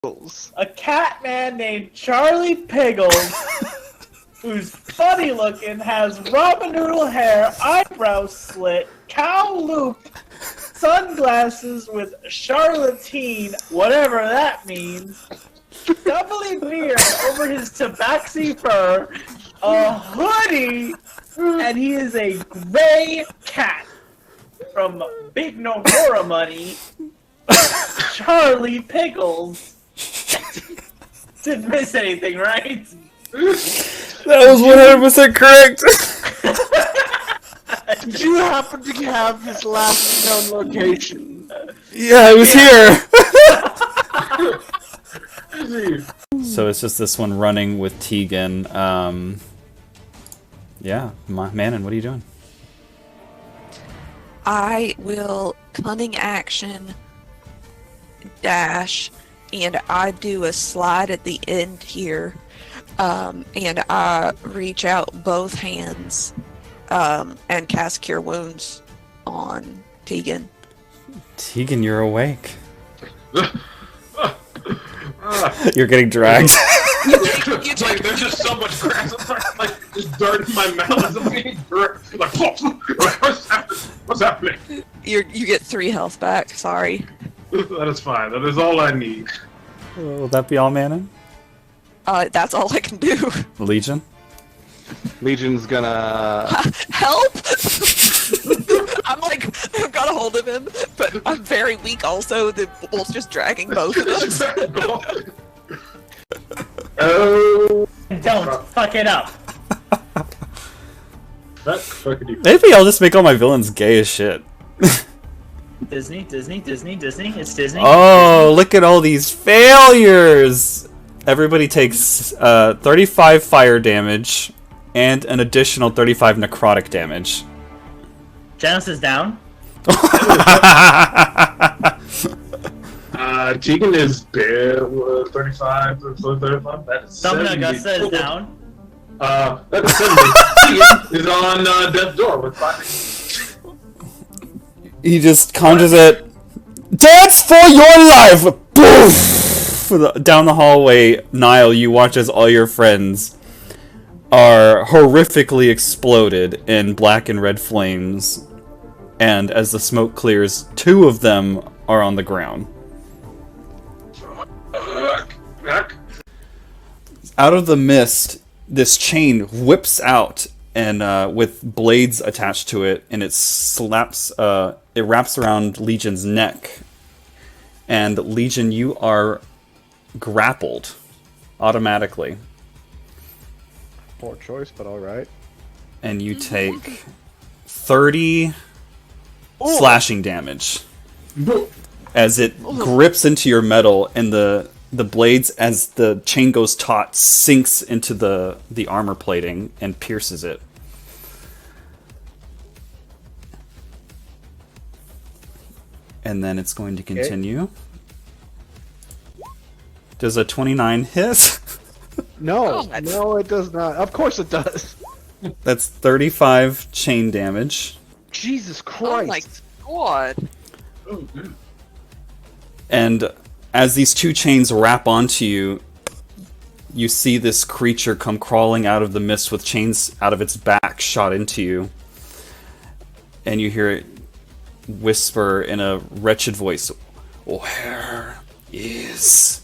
A cat man named Charlie Piggles, who's funny looking, has ramen noodle hair, eyebrows slit, cow loop, sunglasses with charlatine, whatever that means, doubly beard over his tabaxi fur, a hoodie, and he is a gray cat from Big Nora Money, Charlie Pickles. Didn't miss anything, right? That was 100% correct. Did you happen to have his last known location? Yeah, I was here. So it's just this one running with Tegan. Yeah, Manon, what are you doing? I will cunning action dash, and I do a slide at the end here, and I reach out both hands and cast Cure Wounds on Tegan. Tegan, you're awake. You're getting dragged. It's like there's just so much grass. It's like just dirt in my mouth. I'm getting dirt. Like what's happening? You get 3 health back. Sorry. That is fine. That is all I need. Will that be all, Manon? That's all I can do. Legion? Legion's gonna... Help! I'm like, I've got a hold of him, but I'm very weak also. The bull's just dragging both of us. Oh. Don't fuck it up. Maybe I'll just make all my villains gay as shit. Disney. It's Disney. Oh, look at all these failures! Everybody takes 35 fire damage and an additional 35 necrotic damage. Janice is down. Tegan is 35. That is Summon 70. Augusta is down. That's 70. Tegan is on death's door with 5. He just conjures it. Dance for your life! Poof! Down the hallway, Niall, you watch as all your friends are horrifically exploded in black and red flames. And as the smoke clears, 2 of them are on the ground. Out of the mist, this chain whips out, and with blades attached to it, and it slaps. It wraps around Legion's neck, and Legion, you are grappled automatically. Poor choice, but alright. And you take 30 slashing damage as it grips into your metal, and the blades, as the chain goes taut, sinks into the armor plating and pierces it. And then it's going to continue. Okay. Does a 29 hit? No, no, it does not. Of course it does. That's 35 chain damage. Jesus Christ. Oh my god. And as these 2 chains wrap onto you, you see this creature come crawling out of the mist with chains out of its back shot into you. And you hear it whisper in a wretched voice, "Where is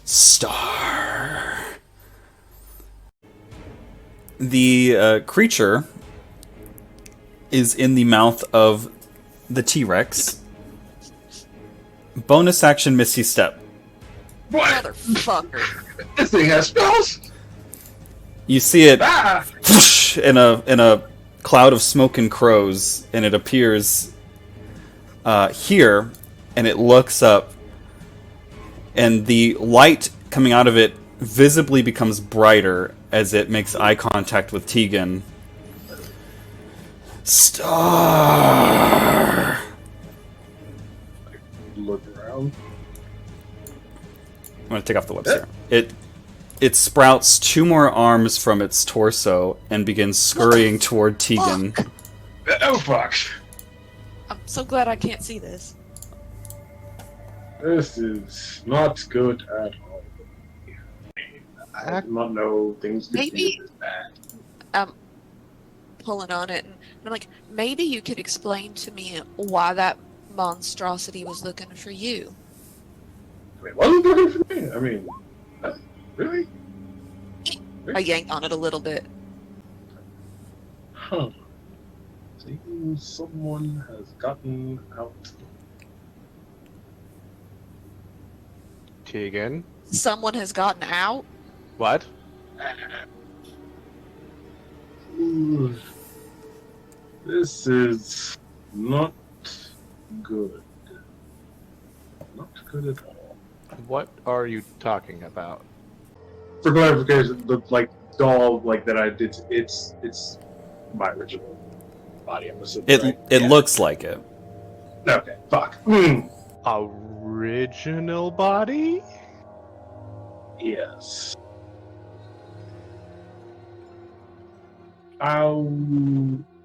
Star?" The creature is in the mouth of the T-Rex. Bonus action Misty Step. Motherfucker. This thing has spells. You see it whoosh, in a cloud of smoke and crows, and it appears here, and it looks up, and the light coming out of it visibly becomes brighter as it makes eye contact with Tegan. Star. Look around. I'm gonna take off the webs here. It sprouts 2 more arms from its torso and begins scurrying toward Tegan. Oh fuck! I'm so glad I can't see this. This is not good at all. I do not know things could be Maybe this bad. I'm pulling on it, and I'm like, maybe you could explain to me why that monstrosity was looking for you. I mean, wasn't looking for me. I mean, really? I yanked on it a little bit. Huh. Seems someone has gotten out. Tegan? Someone has gotten out. What? Ooh, this is not good. Not good at all. What are you talking about? For clarification, the doll that I did, it's my original body. I'm assuming. It Right? it Yeah. looks like it. Okay. Fuck. Original body? Yes. How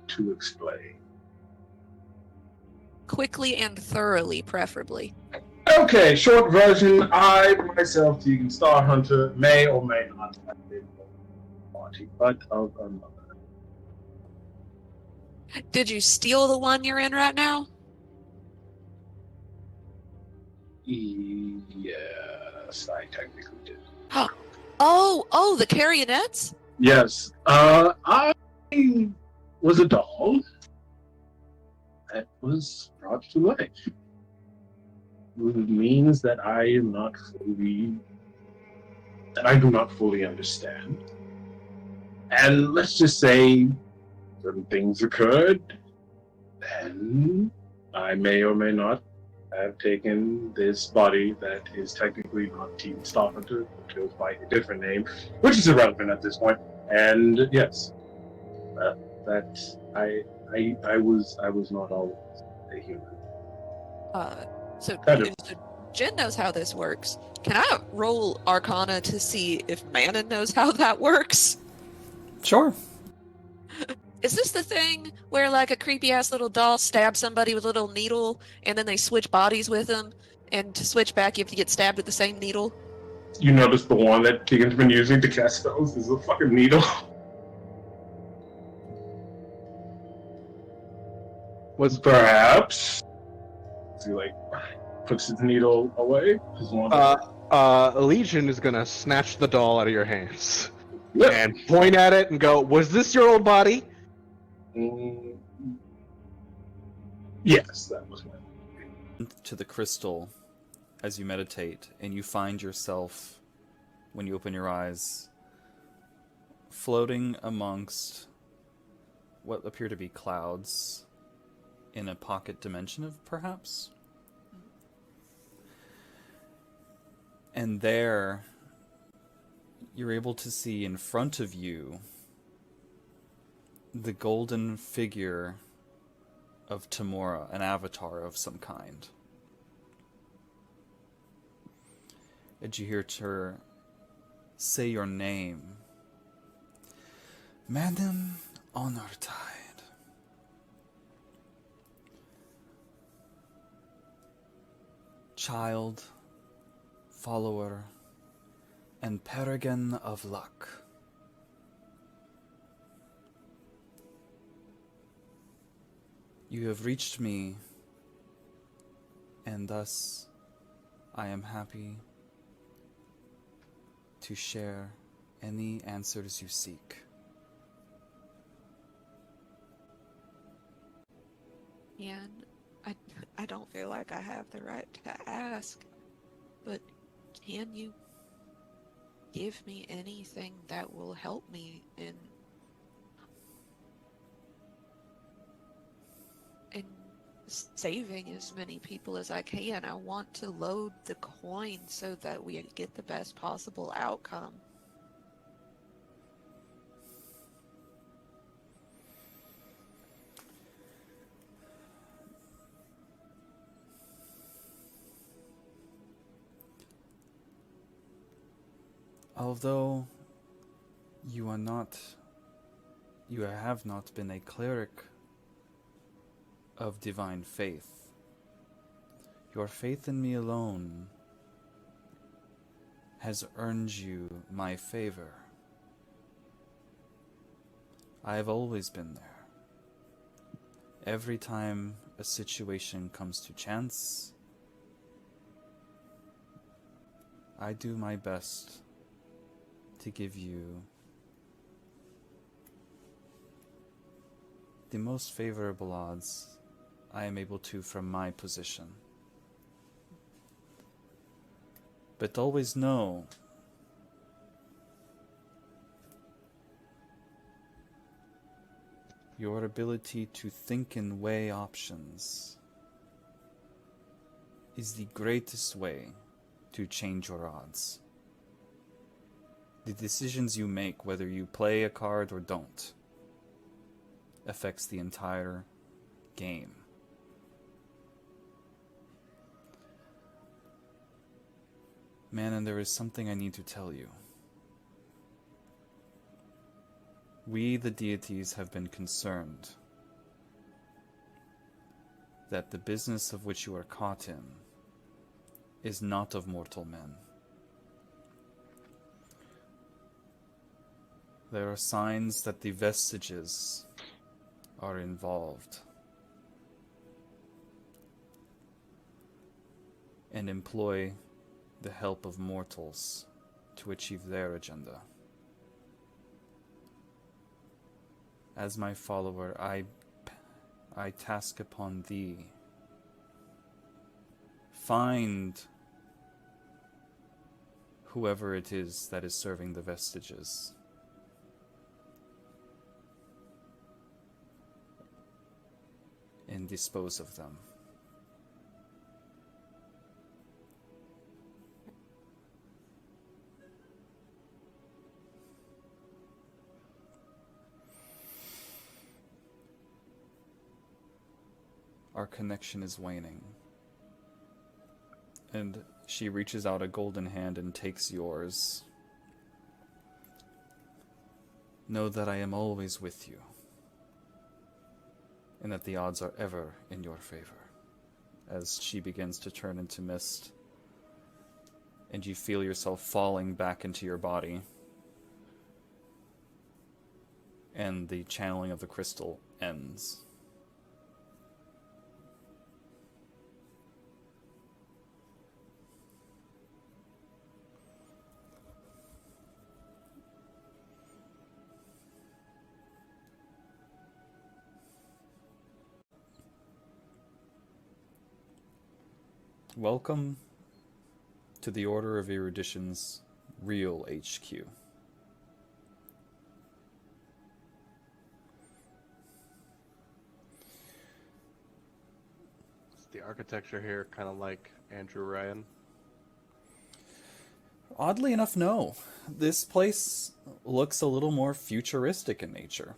to explain? Quickly and thoroughly, preferably. Okay, short version. I myself, Tegan Star Hunter, may or may not have been the body, but of another. Did you steal the one you're in right now? Yes, I technically did. Oh, the carionets? Yes. I was a doll that was brought to life. Which means that I do not fully understand. And let's just say certain things occurred, and I may or may not have taken this body that is technically not Team Star Hunter, but goes by a different name, which is irrelevant at this point. And yes, that I was not always a human. So Kind of. Jen knows how this works. Can I roll Arcana to see if Manon knows how that works? Sure. Is this the thing where like a creepy ass little doll stabs somebody with a little needle and then they switch bodies with them? And to switch back, you have to get stabbed with the same needle? You notice the one that Tegan's been using to cast spells is a fucking needle. Was Perhaps. He puts his needle away. His one. Legion is gonna snatch the doll out of your hands Yep. and point at it and go, "Was this your old body?" Yes, that was mine. To the crystal as you meditate, and you find yourself, when you open your eyes, floating amongst what appear to be clouds in a pocket dimension of perhaps. And there, you're able to see in front of you the golden figure of Tamora, an avatar of some kind. And you hear her say your name. Madam Honortide. Child, follower, and paragon of luck. You have reached me, and thus I am happy to share any answers you seek. And I don't feel like I have the right to ask, but can you give me anything that will help me in saving as many people as I can? I want to load the coin so that we get the best possible outcome. Although you have not been a cleric of divine faith, Your faith in me alone has earned you my favor. I have always been there. Every time a situation comes to chance, I do my best to give you the most favorable odds I am able to from my position. But always know your ability to think and weigh options is the greatest way to change your odds. The decisions you make, whether you play a card or don't, affects the entire game. Man, and there is something I need to tell you. We, the deities, have been concerned that the business of which you are caught in is not of mortal men. There are signs that the vestiges are involved and employ the help of mortals to achieve their agenda. As my follower, I task upon thee, find whoever it is that is serving the vestiges. And dispose of them. Our connection is waning. And she reaches out a golden hand and takes yours. Know that I am always with you, and that the odds are ever in your favor. As she begins to turn into mist, and you feel yourself falling back into your body, and the channeling of the crystal ends. Welcome to the Order of Erudition's real HQ. Is the architecture here kind of like Andrew Ryan? Oddly enough, no. This place looks a little more futuristic in nature.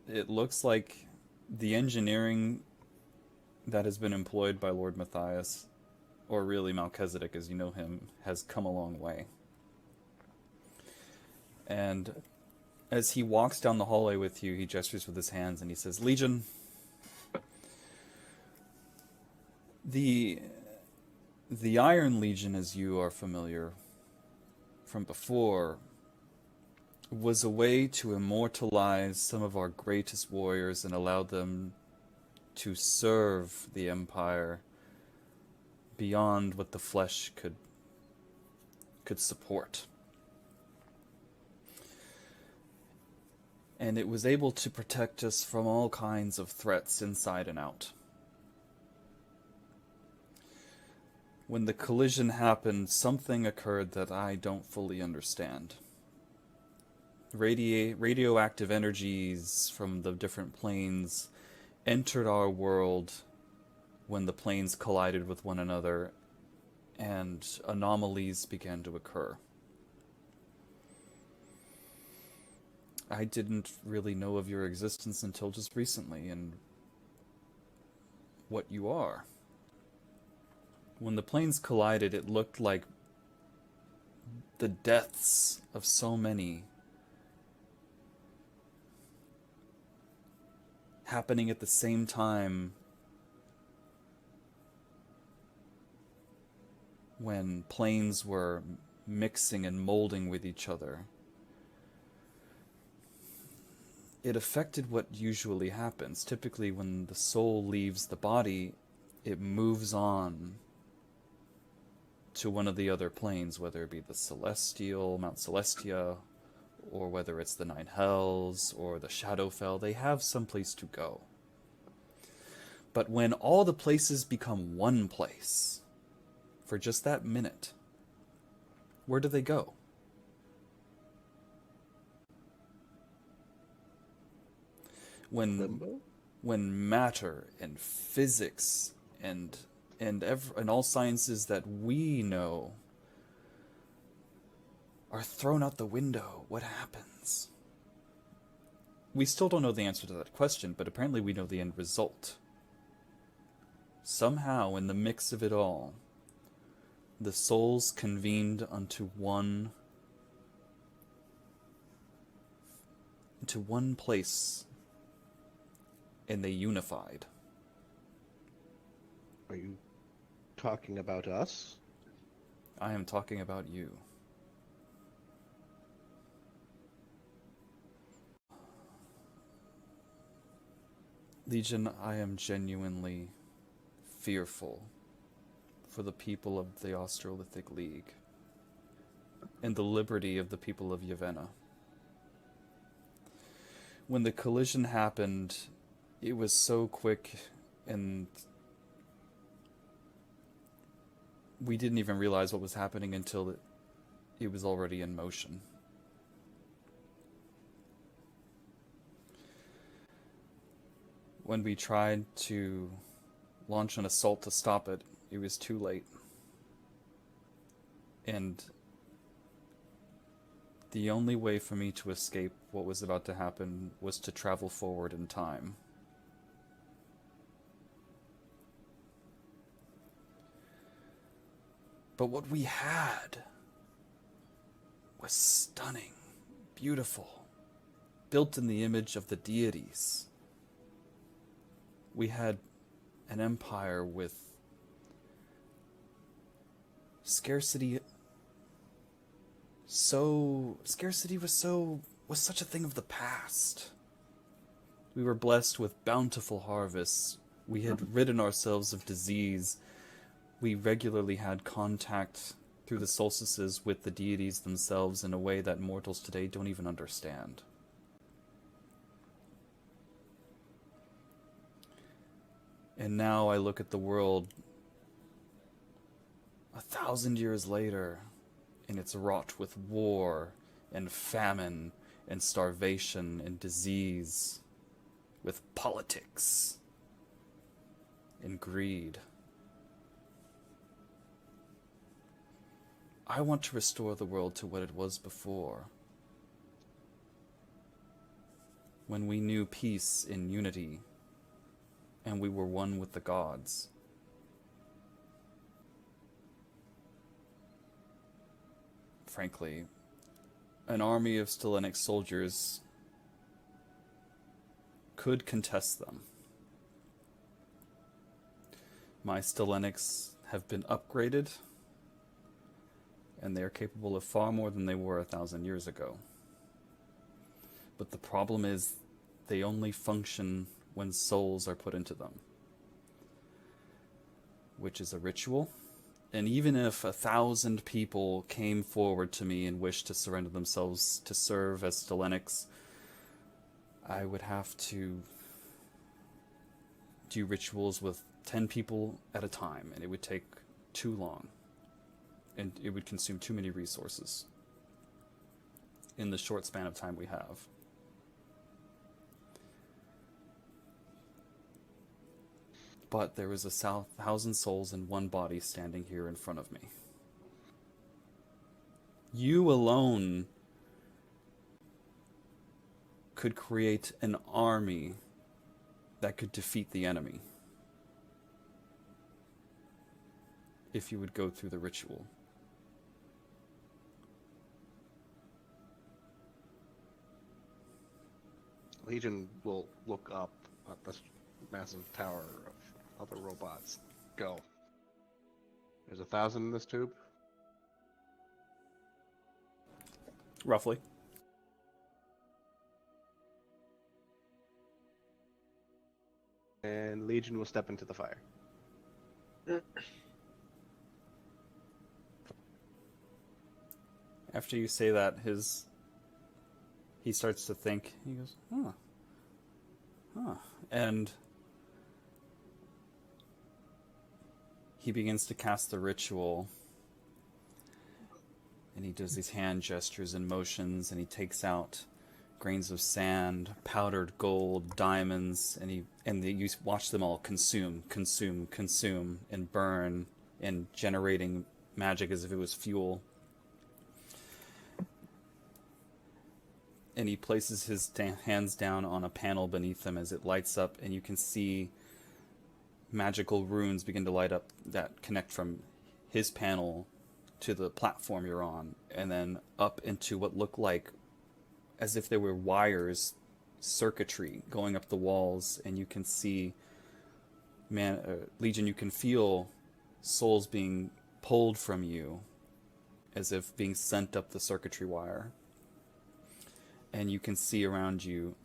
It looks like the engineering that has been employed by Lord Matthias, or really Melchizedek as you know him, has come a long way. And as he walks down the hallway with you, he gestures with his hands and he says, Legion, the Iron Legion, as you are familiar from before, was a way to immortalize some of our greatest warriors and allow them to serve the Empire beyond what the flesh could support. And it was able to protect us from all kinds of threats inside and out. When the collision happened, something occurred that I don't fully understand. Radioactive energies from the different planes entered our world when the planes collided with one another, and anomalies began to occur. I didn't really know of your existence until just recently, and what you are. When the planes collided, it looked like the deaths of so many happening at the same time when planes were mixing and molding with each other, it affected what usually happens. Typically, when the soul leaves the body, it moves on to one of the other planes, whether it be the Celestial, Mount Celestia, or whether it's the Nine Hells, or the Shadowfell. They have some place to go. But when all the places become one place, for just that minute, where do they go? Limbo? When matter and physics and all sciences that we know are thrown out the window, what happens? We still don't know the answer to that question, but apparently we know the end result. Somehow, in the mix of it all, the souls convened unto one place, and they unified. Are you talking about us? I am talking about you. Legion, I am genuinely fearful for the people of the Austrolithic League and the liberty of the people of Llivena. When the collision happened, it was so quick, and we didn't even realize what was happening until it was already in motion. When we tried to launch an assault to stop it, it was too late. And the only way for me to escape what was about to happen was to travel forward in time. But what we had was stunning, beautiful, built in the image of the deities. We had an empire with scarcity. Scarcity was such a thing of the past. We were blessed with bountiful harvests. We had ridden ourselves of disease. We regularly had contact through the solstices with the deities themselves in a way that mortals today don't even understand. And now I look at the world 1,000 years later, and it's wrought with war and famine and starvation and disease, with politics and greed. I want to restore the world to what it was before, when we knew peace and unity, and we were one with the gods. Frankly, an army of Stellenic soldiers could contest them. My Stellenics have been upgraded, and they are capable of far more than they were 1,000 years ago. But the problem is, they only function when souls are put into them, which is a ritual. And even if 1,000 people came forward to me and wished to surrender themselves to serve as Stellenics, I would have to do rituals with 10 people at a time, and it would take too long. And it would consume too many resources in the short span of time we have. But there is 1,000 souls in one body standing here in front of me. You alone could create an army that could defeat the enemy if you would go through the ritual. Legion will look up at this massive tower of other robots. Go. There's 1,000 in this tube. Roughly. And Legion will step into the fire. After you say that, he starts to think. He goes, huh. And he begins to cast the ritual. And he does these hand gestures and motions, and he takes out grains of sand, powdered gold, diamonds, and you watch them all consume, and burn, and generating magic as if it was fuel. And he places his hands down on a panel beneath him as it lights up, and you can see magical runes begin to light up that connect from his panel to the platform you're on, and then up into what look like as if there were wires, circuitry going up the walls, and you can see, Legion, you can feel souls being pulled from you as if being sent up the circuitry wire. And you can see around you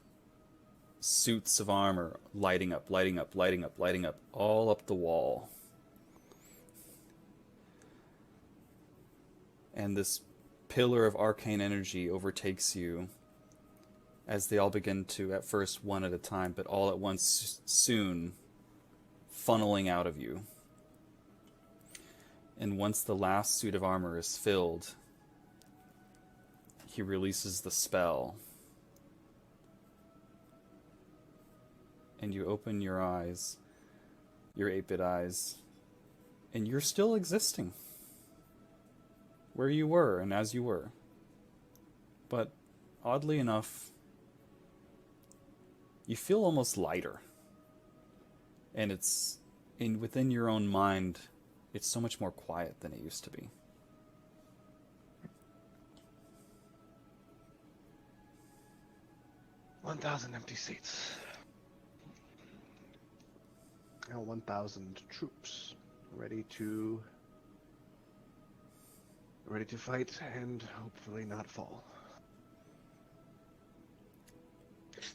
suits of armor lighting up, all up the wall. And this pillar of arcane energy overtakes you as they all begin to, at first one at a time, but all at once soon, funneling out of you. And once the last suit of armor is filled, he releases the spell. And you open your eyes, your 8-bit eyes, and you're still existing. Where you were and as you were. But oddly enough, you feel almost lighter. And it's within your own mind, it's so much more quiet than it used to be. $1,000 empty seats. Now 1,000 troops ready to fight and hopefully not fall.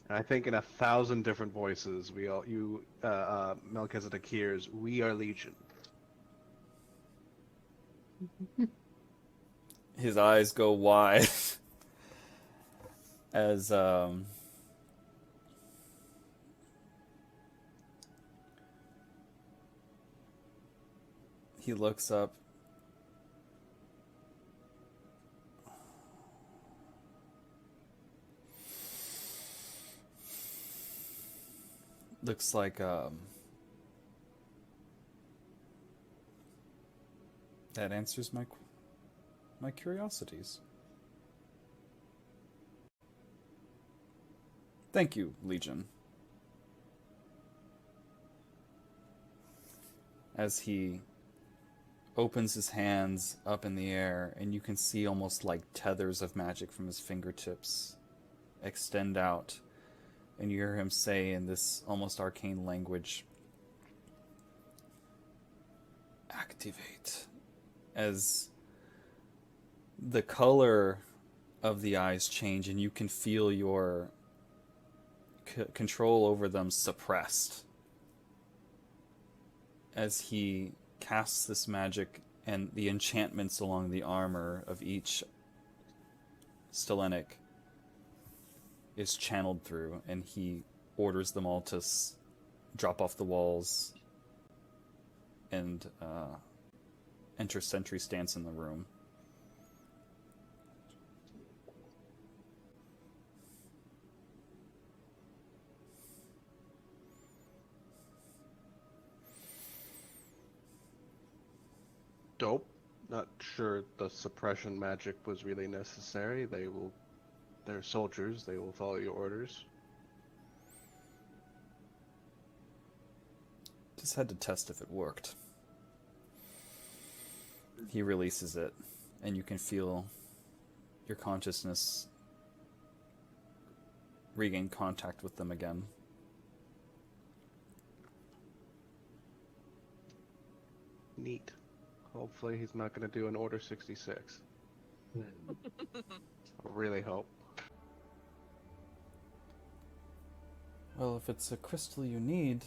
And I think in 1,000 different voices, Melchizedek hears, "We are Legion." His eyes go wide as he looks up. Looks like that answers my curiosities. Thank you, Legion. As he opens his hands up in the air, and you can see almost like tethers of magic from his fingertips extend out, and you hear him say in this almost arcane language, "Activate," as the color of the eyes change, and you can feel your control over them suppressed as he casts this magic, and the enchantments along the armor of each Stellenic is channeled through, and he orders them all to drop off the walls and enter sentry stance in the room. Dope. Not sure the suppression magic was really necessary. They're soldiers. They will follow your orders. Just had to test if it worked. He releases it, and you can feel your consciousness regain contact with them again. Neat. Hopefully he's not going to do an Order 66. Hmm. I really hope. Well, if it's a crystal you need,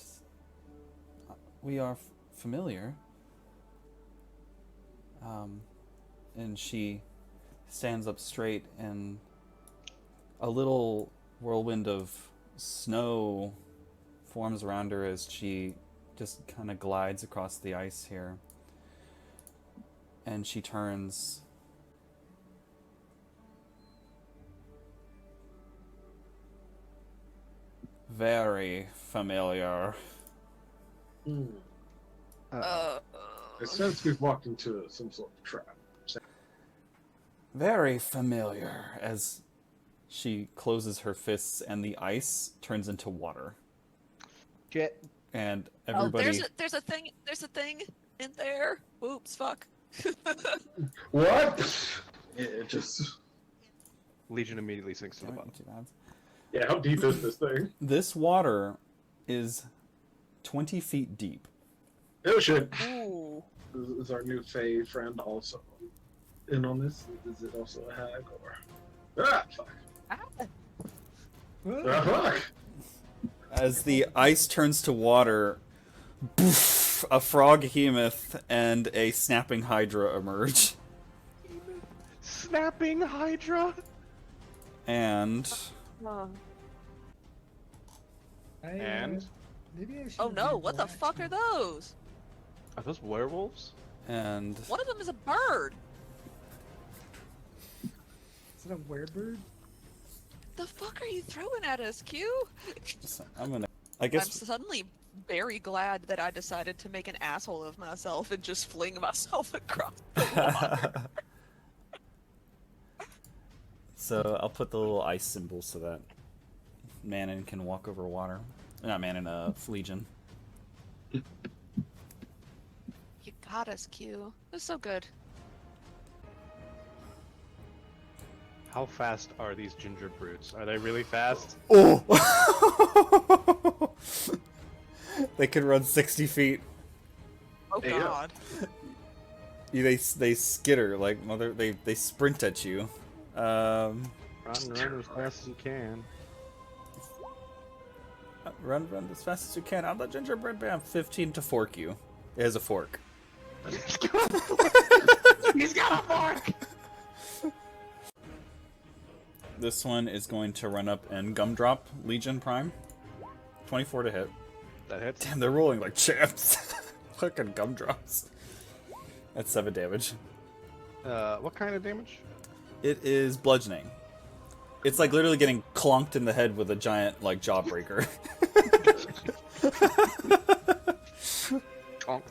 we are familiar. And she stands up straight, and a little whirlwind of snow forms around her as she just kind of glides across the ice here. And she turns. Very familiar. Hmm. Uh, It sense we've walked into some sort of trap. Very familiar, as she closes her fists and the ice turns into water. Shit. And Oh, everybody... there's a thing in there. Oops, fuck. What? It just. Legion immediately sinks to the bottom. Yeah, how deep is this thing? This water is 20 feet deep. Oh shit. Ooh. Is our new Fae friend also in on this? Is it also a hag or? Ah, fuck. Ah, fuck. As the ice turns to water, poof, a froghemoth and a snapping hydra emerge. Snapping Hydra? And... And? Maybe I should Oh no, do what the black fuck are those? Are those werewolves? And... One of them is a bird. Is it a werebird? The fuck are you throwing at us, Q? I'm gonna... I I'm guess... suddenly very glad that I decided to make an asshole of myself and just fling myself across the water. So I'll put the little ice symbol so that Manon can walk over water. Not Manon, Legion. You got us, Q. That's so good. How fast are these ginger brutes? Are they really fast? Oh! They can run 60 feet. Oh There you go. god. They skitter, like, mother, they sprint at you. Run as fast as you can. Run as fast as you can. I'm the gingerbread man. 15 to fork you. It has a fork. He's got a fork! This one is going to run up and gumdrop Legion Prime. 24 to hit. That hits. Damn, they're rolling like champs. Fucking gumdrops. That's 7 damage. What kind of damage? It is bludgeoning. It's like literally getting clonked in the head with a giant, like, jawbreaker. Conk.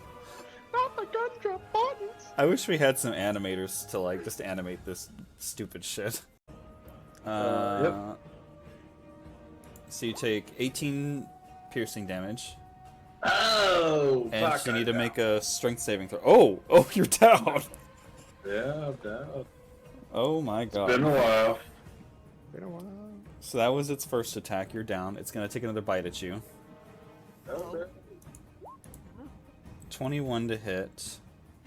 Not the gun drop buttons! I wish we had some animators to, like, just animate this stupid shit. Yep. So you take 18 piercing damage, Oh, and fuck. you need to I'm make a strength saving throw. Oh, you're down! down. Yeah, I'm down. Oh my god. Been a while. Been a while. So that was its first attack, you're down. It's gonna take another bite at you. Okay. 21 to hit.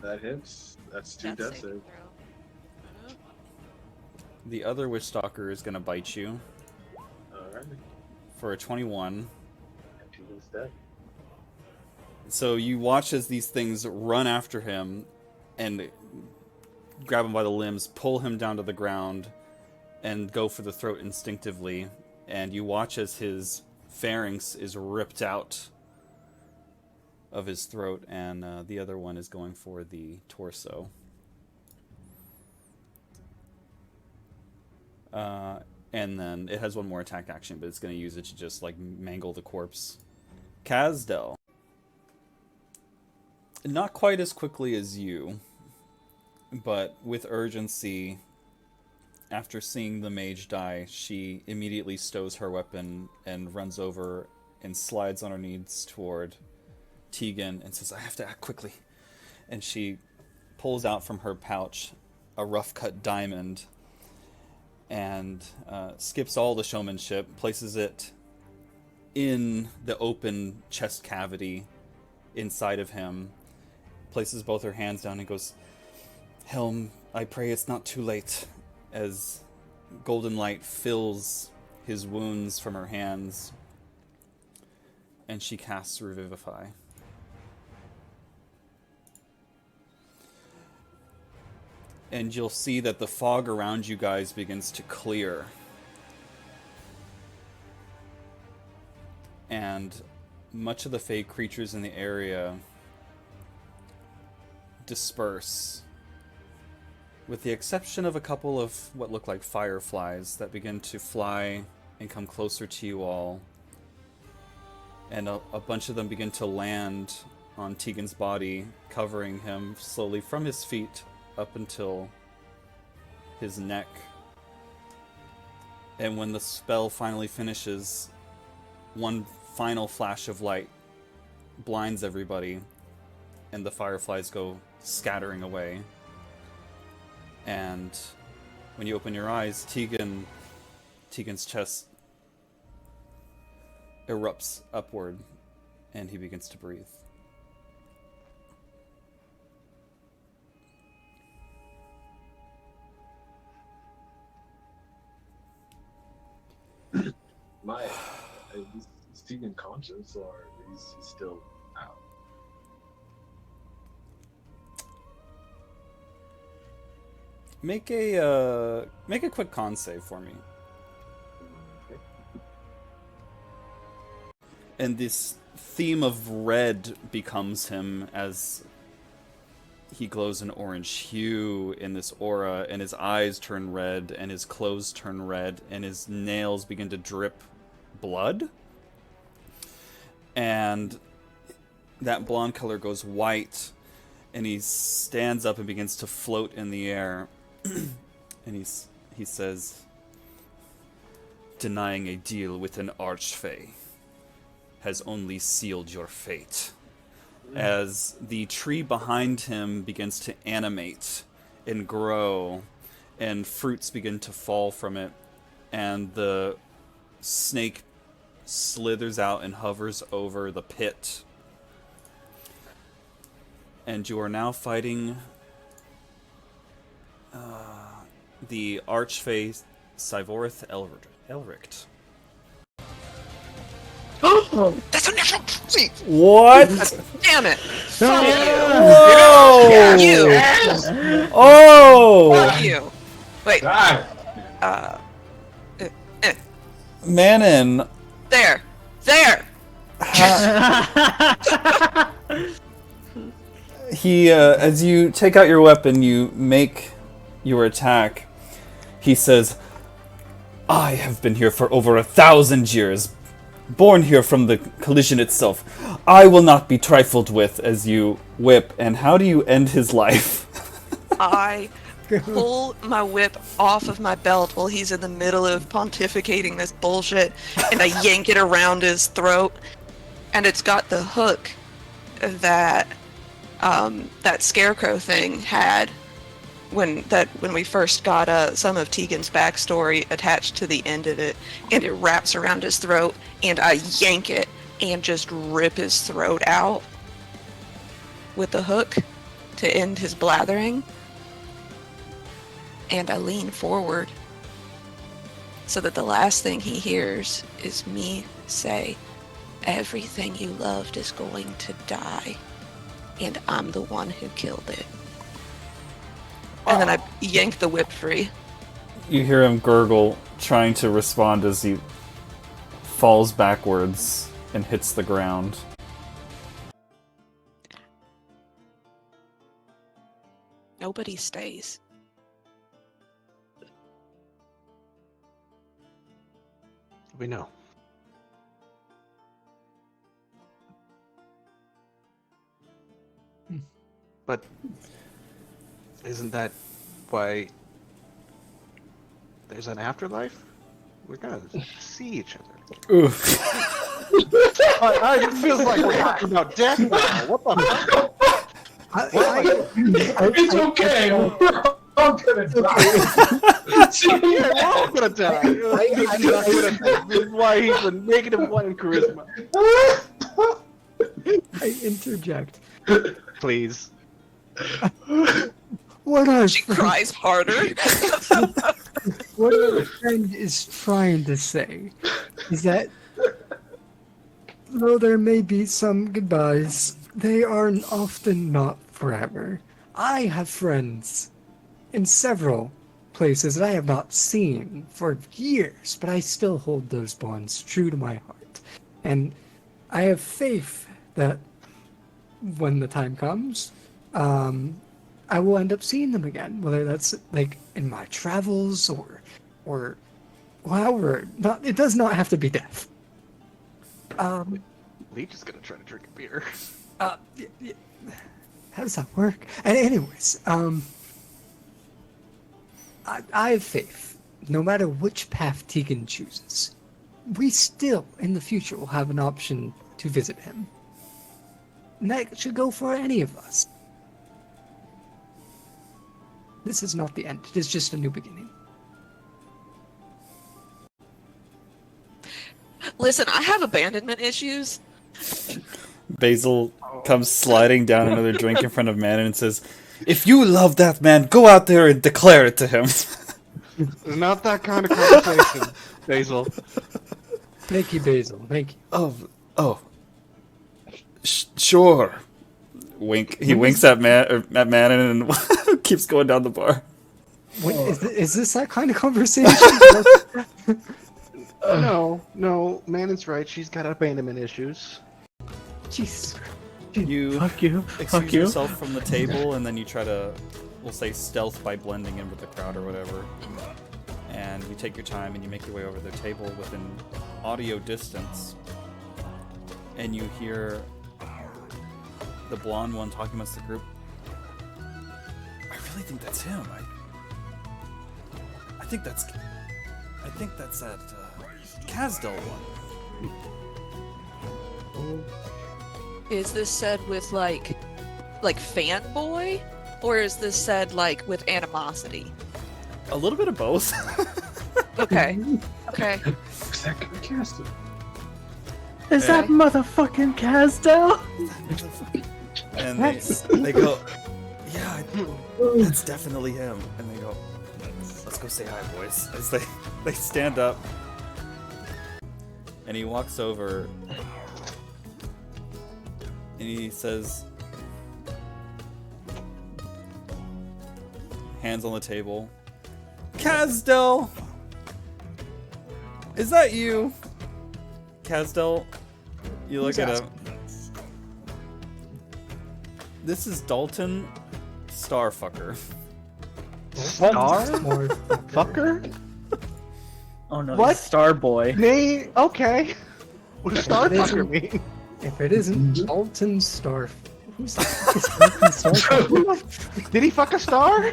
That hits. That's 2 Death death saving saves. throw. The other Witch Stalker is gonna bite you Alright. for a 21. And he's dead. So you watch as these things run after him and grab him by the limbs, pull him down to the ground, and go for the throat instinctively. And you watch as his pharynx is ripped out of his throat, and the other one is going for the torso. And then it has one more attack action, but it's going to use it to just, like, mangle the corpse. Kazdel. Not quite as quickly as you, but with urgency, after seeing the mage die, she immediately stows her weapon and runs over and slides on her knees toward Tegan and says, I have to act quickly. And she pulls out from her pouch a rough-cut diamond and skips all the showmanship, places it in the open chest cavity inside of him, places both her hands down and goes, "Helm, I pray it's not too late," as golden light fills his wounds from her hands, and she casts Revivify. And you'll see that the fog around you guys begins to clear. And much of the fey creatures in the area disperse, with the exception of a couple of what look like fireflies that begin to fly and come closer to you all. And a bunch of them begin to land on Tegan's body, covering him slowly from his feet up until his neck. And when the spell finally finishes, one final flash of light blinds everybody, and the fireflies go scattering away. And when you open your eyes, Tegan's chest erupts upward, and he begins to breathe. Is Tegan conscious, or is he still out? Make a quick con save for me. Okay. And this theme of red becomes him as he glows an orange hue in this aura, and his eyes turn red, and his clothes turn red, and his nails begin to drip blood. And that blonde color goes white, and he stands up and begins to float in the air. And he says, "Denying a deal with an archfey has only sealed your fate." As the tree behind him begins to animate and grow, and fruits begin to fall from it, and the snake slithers out and hovers over the pit. And you are now fighting the Archfey Cyvorith Elrict. That's a natural 20! What? Damn it! Fuck Whoa! you! Oh! Fuck you! Wait, Manon, there! he, as you take out your weapon, you make your attack. He says, "I have been here for over 1,000 years, born here from the collision itself. I will not be trifled with," as you whip. And how do you end his life? I pull my whip off of my belt while he's in the middle of pontificating this bullshit, and I yank it around his throat, and it's got the hook that that scarecrow thing had when we first got some of Tegan's backstory attached to the end of it, and it wraps around his throat, and I yank it and just rip his throat out with the hook to end his blathering. And I lean forward so that the last thing he hears is me say, "Everything you loved is going to die, and I'm the one who killed it." And then I yank the whip free. You hear him gurgle, trying to respond as he falls backwards and hits the ground. Nobody stays. We know. But isn't that why there's an afterlife? We're gonna see each other. Oof. It feels like we're talking about death now. What the fuck? It's okay. We're all gonna die. Yeah, we're all gonna die. This is why he's a -1 in charisma. I interject. Please. What our She friend, cries harder. what our friend is trying to say is that though there may be some goodbyes, they are often not forever. I have friends in several places that I have not seen for years, but I still hold those bonds true to my heart. And I have faith that when the time comes, I will end up seeing them again, whether that's like in my travels or however. Not, it does not have to be death. Leech is gonna try to drink a beer. How does that work? And anyways, I have faith. No matter which path Tegan chooses, we still, in the future, will have an option to visit him. And that should go for any of us. This is not the end. It is just a new beginning. Listen, I have abandonment issues. Basil comes sliding down another drink in front of Manon and says, "If you love that man, go out there and declare it to him." It's not that kind of conversation, Basil. Thank you, Basil. Thank you. Oh. Sure. Wink. He winks at Manon and keeps going down the bar. Wait, is this that kind of conversation? No, Manon's right. She's got abandonment issues. Jeez. You Fuck you. excuse Fuck you. yourself from the table, and then you try to, we'll say, stealth by blending in with the crowd or whatever. And you take your time and you make your way over the table within audio distance. And you hear the blonde one talking amongst the group. I really think that's him. I think that's that Casdell one. Is this said with like fanboy, or is this said like with animosity? A little bit of both. Okay. Okay. Looks that good casting. Is that motherfucking Casdell? And they go, yeah, that's definitely him. And they go, let's go say hi, boys. As they stand up. And he walks over. And he says, hands on the table, Casdell! Is that you? Casdell, you look at him. This is Dalton Starfucker. Star? Fucker? Oh no, What? Starboy. Nay, okay. What does star fucker mean? If it isn't Dalton Starf. Who's the fuck is Dalton Starf? Did he fuck a star?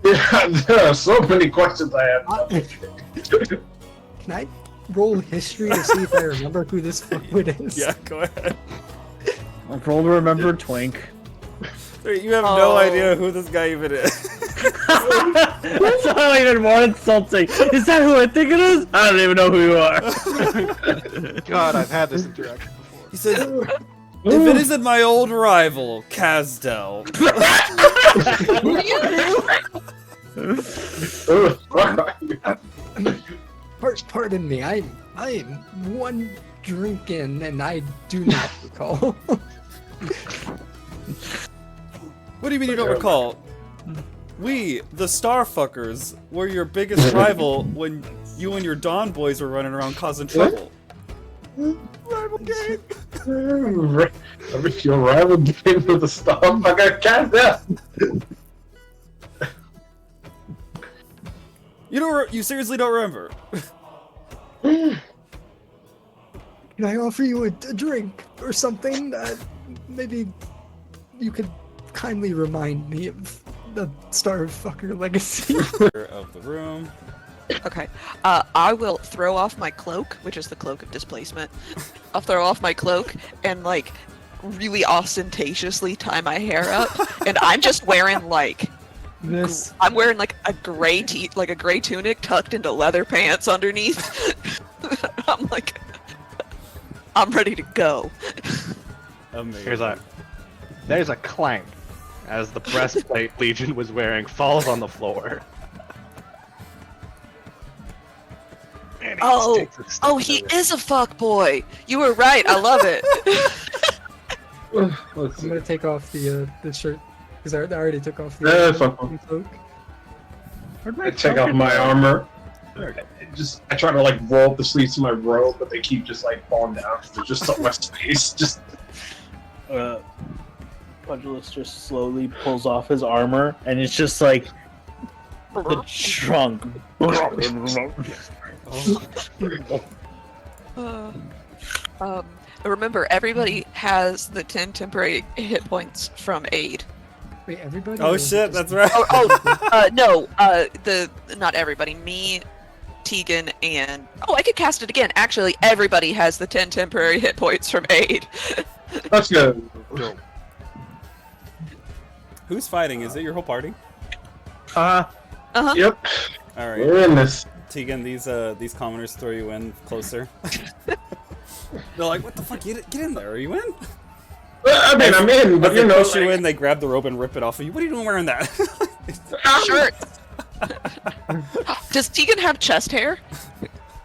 Yeah, there are so many questions I have. Can I roll history to see if I remember who this fuckwit is? Yeah, go ahead. Roll to remember Twink. You have no idea who this guy even is. That's not even more insulting. Is that who I think it is? I don't even know who you are. God, I've had this interaction before. He says, if it isn't my old rival, Casdell. Pardon me, I'm one drink in and I do not recall. What do you mean you don't recall? We, the Starfuckers, were your biggest rival when you and your Dawn boys were running around causing trouble. Rival game. Your rival game with the Starfucker Casdell. You seriously don't remember? Can I offer you a drink or something? Maybe you could kindly remind me of the Starfucker legacy. Of the room. Okay. I will throw off my cloak, which is the cloak of displacement. I'll throw off my cloak and like really ostentatiously tie my hair up, and I'm just wearing like I'm wearing like a gray tunic tucked into leather pants underneath. I'm ready to go. Amazing. There's a clank as the breastplate Legion was wearing falls on the floor. And he Oh, takes a step oh, he forward. is a fuck boy. You were right. I love it. Let's I'm see. gonna take off the shirt because I already took off the Fuck off. cloak. I take off my armor. I try to like roll up the sleeves of my robe, but they keep just like falling down because there's just so much space. Just Pugilus just slowly pulls off his armor, and it's just like the trunk. Remember, everybody has the 10 temporary hit points from aid. Wait, everybody? Oh or is it shit, just that's me? right. No, not everybody. Me, Tegan, and I could cast it again. Actually, everybody has the 10 temporary hit points from aid. that's good. Who's fighting? Is it your whole party? Uh-huh. Yep, All right, we're in this. Tegan. These commoners throw you in closer. They're like, "What the fuck? Get in there! Are you in?" I mean, I'm in, but As you they know, push you in, they grab the rope and rip it off of you. What are you doing wearing that? Shirt. Does Tegan have chest hair?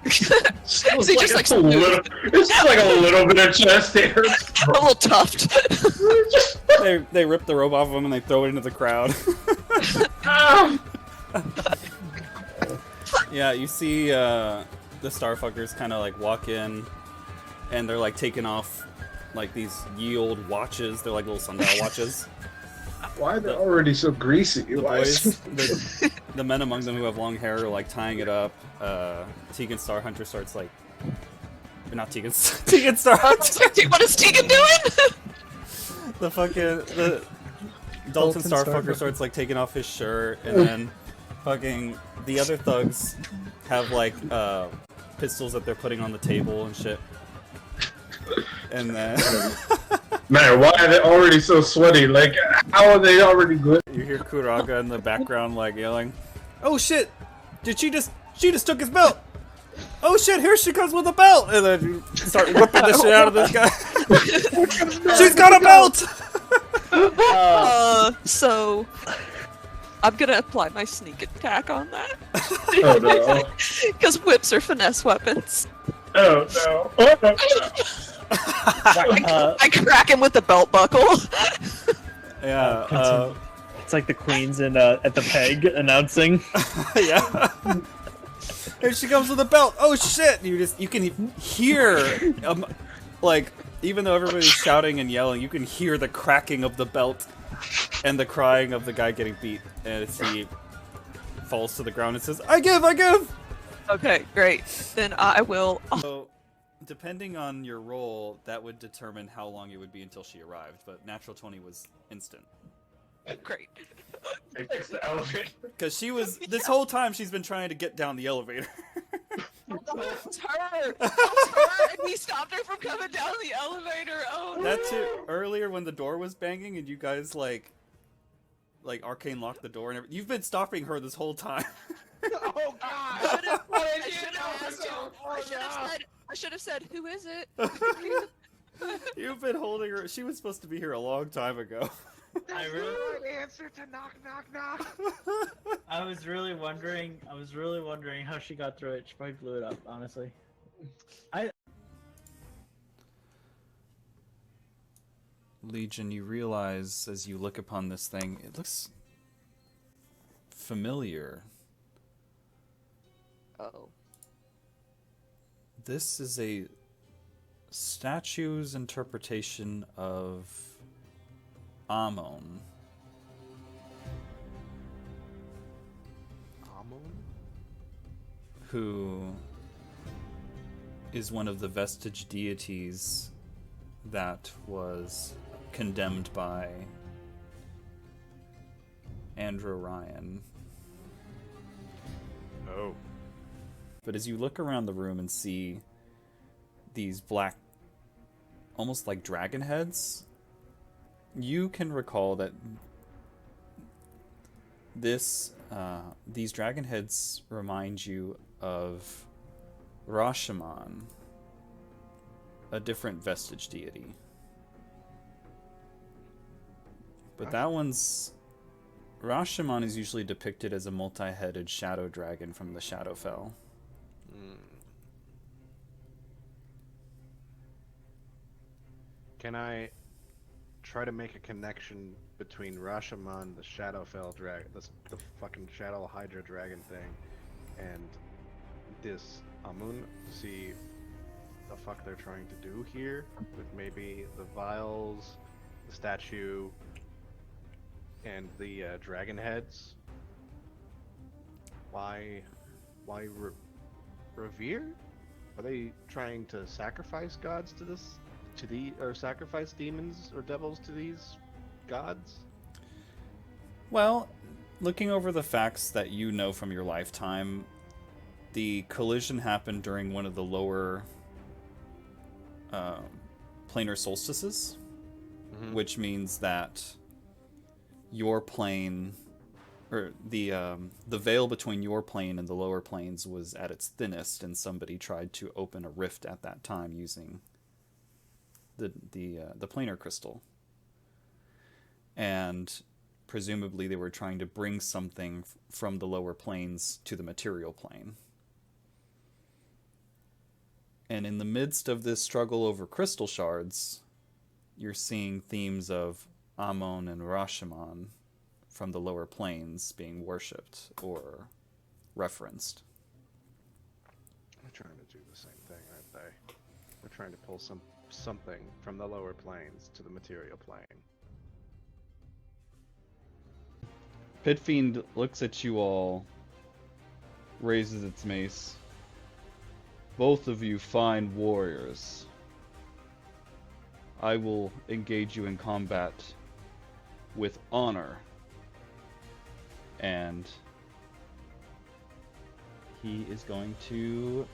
Is he just like a little? It's just like a little bit of chest hair. a little tuft? they rip the rope off of him and they throw it into the crowd. Yeah, you see the Starfuckers kind of like walk in, and they're like taking off like these ye old watches. They're like little sundial watches. Why are they already so greasy? The Why is- boys, the men among them who have long hair are like tying it up. Tegan Starhunter starts like, not Tegan, Tegan Starhunter. What is Tegan doing? The Dalton Starfucker starts like taking off his shirt, and then fucking the other thugs have like pistols that they're putting on the table and shit. And then Man, why are they already so sweaty? Like, how are they already good? you hear Kuraga in the background like yelling, "Oh shit! She just took his belt! Oh shit! Here she comes with a belt!" And then you start whipping the shit out of this guy. She's got a belt! So I'm gonna apply my sneak attack on that. Oh no. Because whips are finesse weapons. Oh no. Oh, no. I crack him with the belt buckle. Yeah. It's like the queens in at the peg announcing. Yeah. Here she comes with a belt. Oh shit! You can hear like, even though everybody's shouting and yelling, you can hear the cracking of the belt and the crying of the guy getting beat. And as he falls to the ground and says, "I give, I give." Okay, great. Then I will. So, depending on your roll, that would determine how long it would be until she arrived. But natural 20 was instant. Great. They fixed the elevator. Because she was, this whole time she's been trying to get down the elevator. It's her. It was her, and we stopped her from coming down the elevator. Oh, That too, earlier when the door was banging and you guys like arcane locked the door and everything. You've been stopping her this whole time. Oh god! I should have said, "Who is it?" You've been holding her. She was supposed to be here a long time ago. I really, Answer to knock, knock, knock. I was really wondering how she got through it. She probably blew it up, honestly. Legion, you realize as you look upon this thing, it looks familiar. Oh. This is a statue's interpretation of Amon. Who is one of the vestige deities that was condemned by Andrew Ryan. Oh. But as you look around the room and see these black, almost like dragon heads, you can recall that these dragon heads remind you of Rashomon, a different vestige deity. But that one's... Rashomon is usually depicted as a multi-headed shadow dragon from the Shadowfell. Can I try to make a connection between Rashomon, the Shadowfell dragon, the fucking Shadow Hydra dragon thing, and this Amun? See the fuck they're trying to do here with maybe the vials, the statue, and the dragon heads. Why revere? Are they trying to sacrifice gods to this, or sacrifice demons or devils to these gods? Well, looking over the facts that you know from your lifetime, the collision happened during one of the lower planar solstices, which means that your plane, or the veil between your plane and the lower planes was at its thinnest, and somebody tried to open a rift at that time using the planar crystal, and presumably they were trying to bring something from the lower planes to the material plane. And in the midst of this struggle over crystal shards, you're seeing themes of Amon and Rashomon from the lower planes being worshipped or referenced. They're trying to do the same thing, aren't they? We're trying to pull something from the lower planes to the material plane. Pitfiend looks at you all, raises its mace. Both of you fine warriors. I will engage you in combat with honor. And he is going to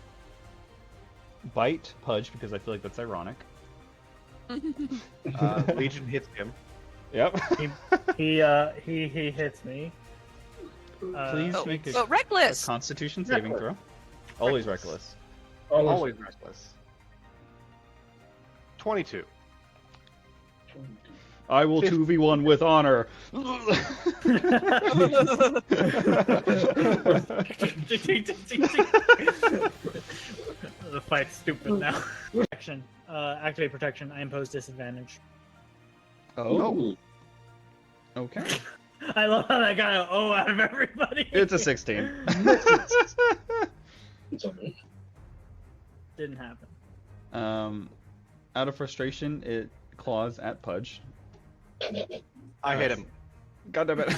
bite Pudge, because I feel like that's ironic. Legion hits him. Yep. He hits me. Please make a reckless. Constitution saving throw. Always reckless. Always reckless. 22. I will 2v1 with honor. The fight's stupid now. Protection. Activate protection. I impose disadvantage. Oh. Okay. I love how that got an O out of everybody. It's a 16. It's okay. Didn't happen. Out of frustration, it claws at Pudge. I hit him. God damn it.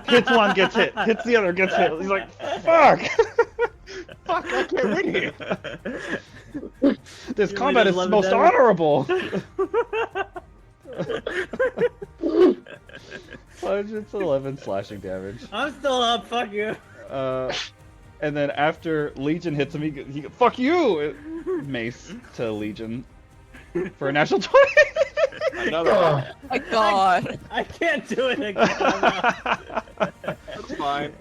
Hits one, gets hit. Hits the other, gets hit. He's like, fuck! Fuck, I can't win here. This You combat made is us most 11 honorable! Pudge, it's 11 slashing damage. I'm still up. Fuck you. And then after Legion hits him, he fuck you! Mace to Legion for a natural 20. Another. Oh my god. I can't do it again. That's fine.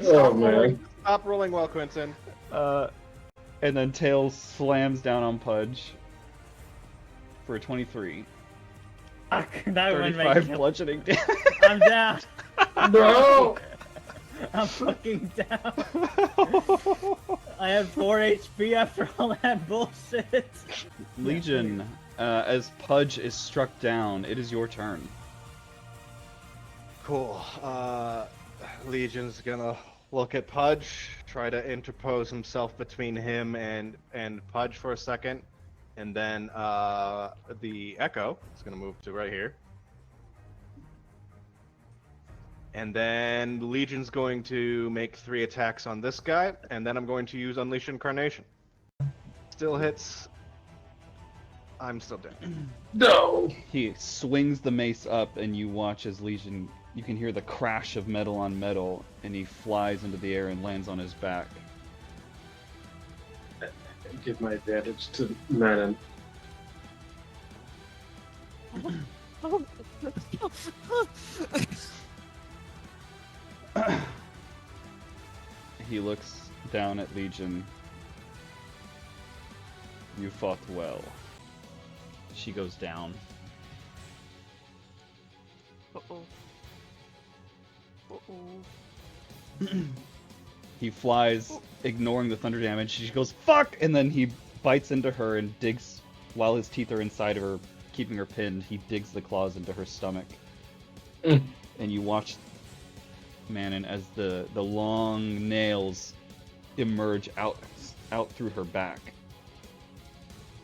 Oh man. Stop rolling well, Quentin. And then Tails slams down on Pudge for a 23. Fuck, that would make 35 me. bludgeoning damage. I'm down. No! I'm fucking down. I have 4 HP after all that bullshit. Legion, as Pudge is struck down, it is your turn. Cool. Legion's gonna look at Pudge, try to interpose himself between him and Pudge for a second, and then the Echo is gonna move to right here. And then Legion's going to make 3 attacks on this guy, and then I'm going to use Unleash Incarnation. Still hits. I'm still dead. No! He swings the mace up, and you watch as Legion, you can hear the crash of metal on metal, and he flies into the air and lands on his back. Give my advantage to Manon. He looks down at Legion. You fought well. She goes down. Uh-oh. Uh-oh. He flies, ignoring the thunder damage. She goes, fuck! And then he bites into her and digs, while his teeth are inside of her, keeping her pinned, he digs the claws into her stomach. And you watch Manon as the long nails emerge out through her back.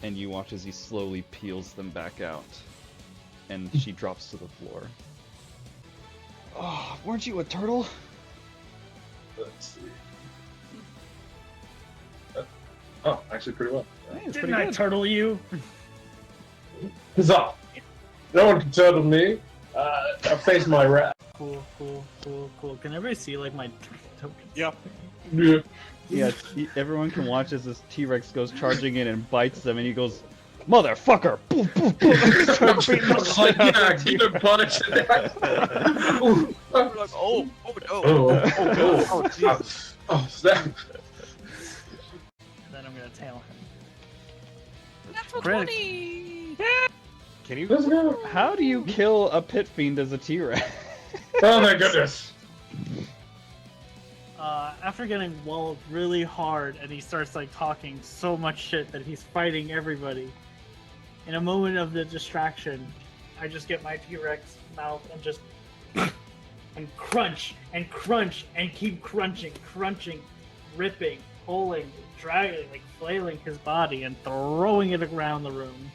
And you watch as he slowly peels them back out. And she drops to the floor. Oh, weren't you a turtle? Let's see. Oh, actually, pretty well. Hey, it's Didn't pretty I good. turtle you? Huzzah! No one can turtle me. I face my wrath. Cool. Can everybody see like my tokens? Yeah. Yeah. Yeah, everyone can watch as this T-Rex goes charging in and bites them, and he goes, "Motherfucker!" Poof, poof, poof. Starts beating the Oh, shit out yeah, of you. keep it punished. Ooh. Oh no. Oh, snap. Then I'm gonna tail him. Natural Critic. 20! Can you? Let's go. How do you kill a pit fiend as a T-Rex? Oh my goodness. After getting walled really hard, and he starts like talking so much shit that he's fighting everybody. In a moment of the distraction, I just get my T-Rex mouth and just and crunch and keep crunching, ripping, pulling, dragging, like flailing his body and throwing it around the room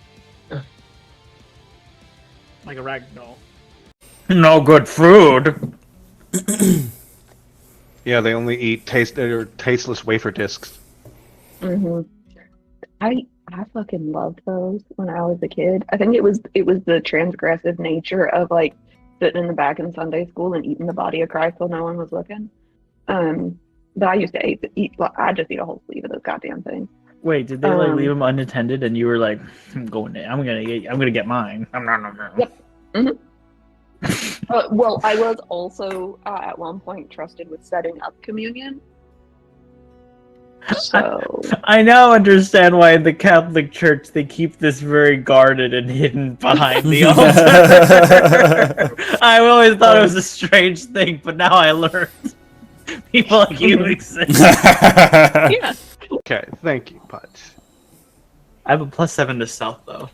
like a rag doll. No good food. Yeah, they only eat tasteless wafer discs. hmm I fucking loved those when I was a kid. I think it was the transgressive nature of like sitting in the back in Sunday school and eating the body of Christ while no one was looking. But I used to eat. Well, I just eat a whole sleeve of those goddamn things. Wait, did they like leave them unattended and you were like, I'm gonna get mine. Yep. Well, I was also at one point trusted with setting up communion. So I now understand why in the Catholic Church they keep this very guarded and hidden behind the altar. I always thought it was a strange thing, but now I learned people like you exist. yeah. Okay, thank you, Putz. I have a +7 to stealth though.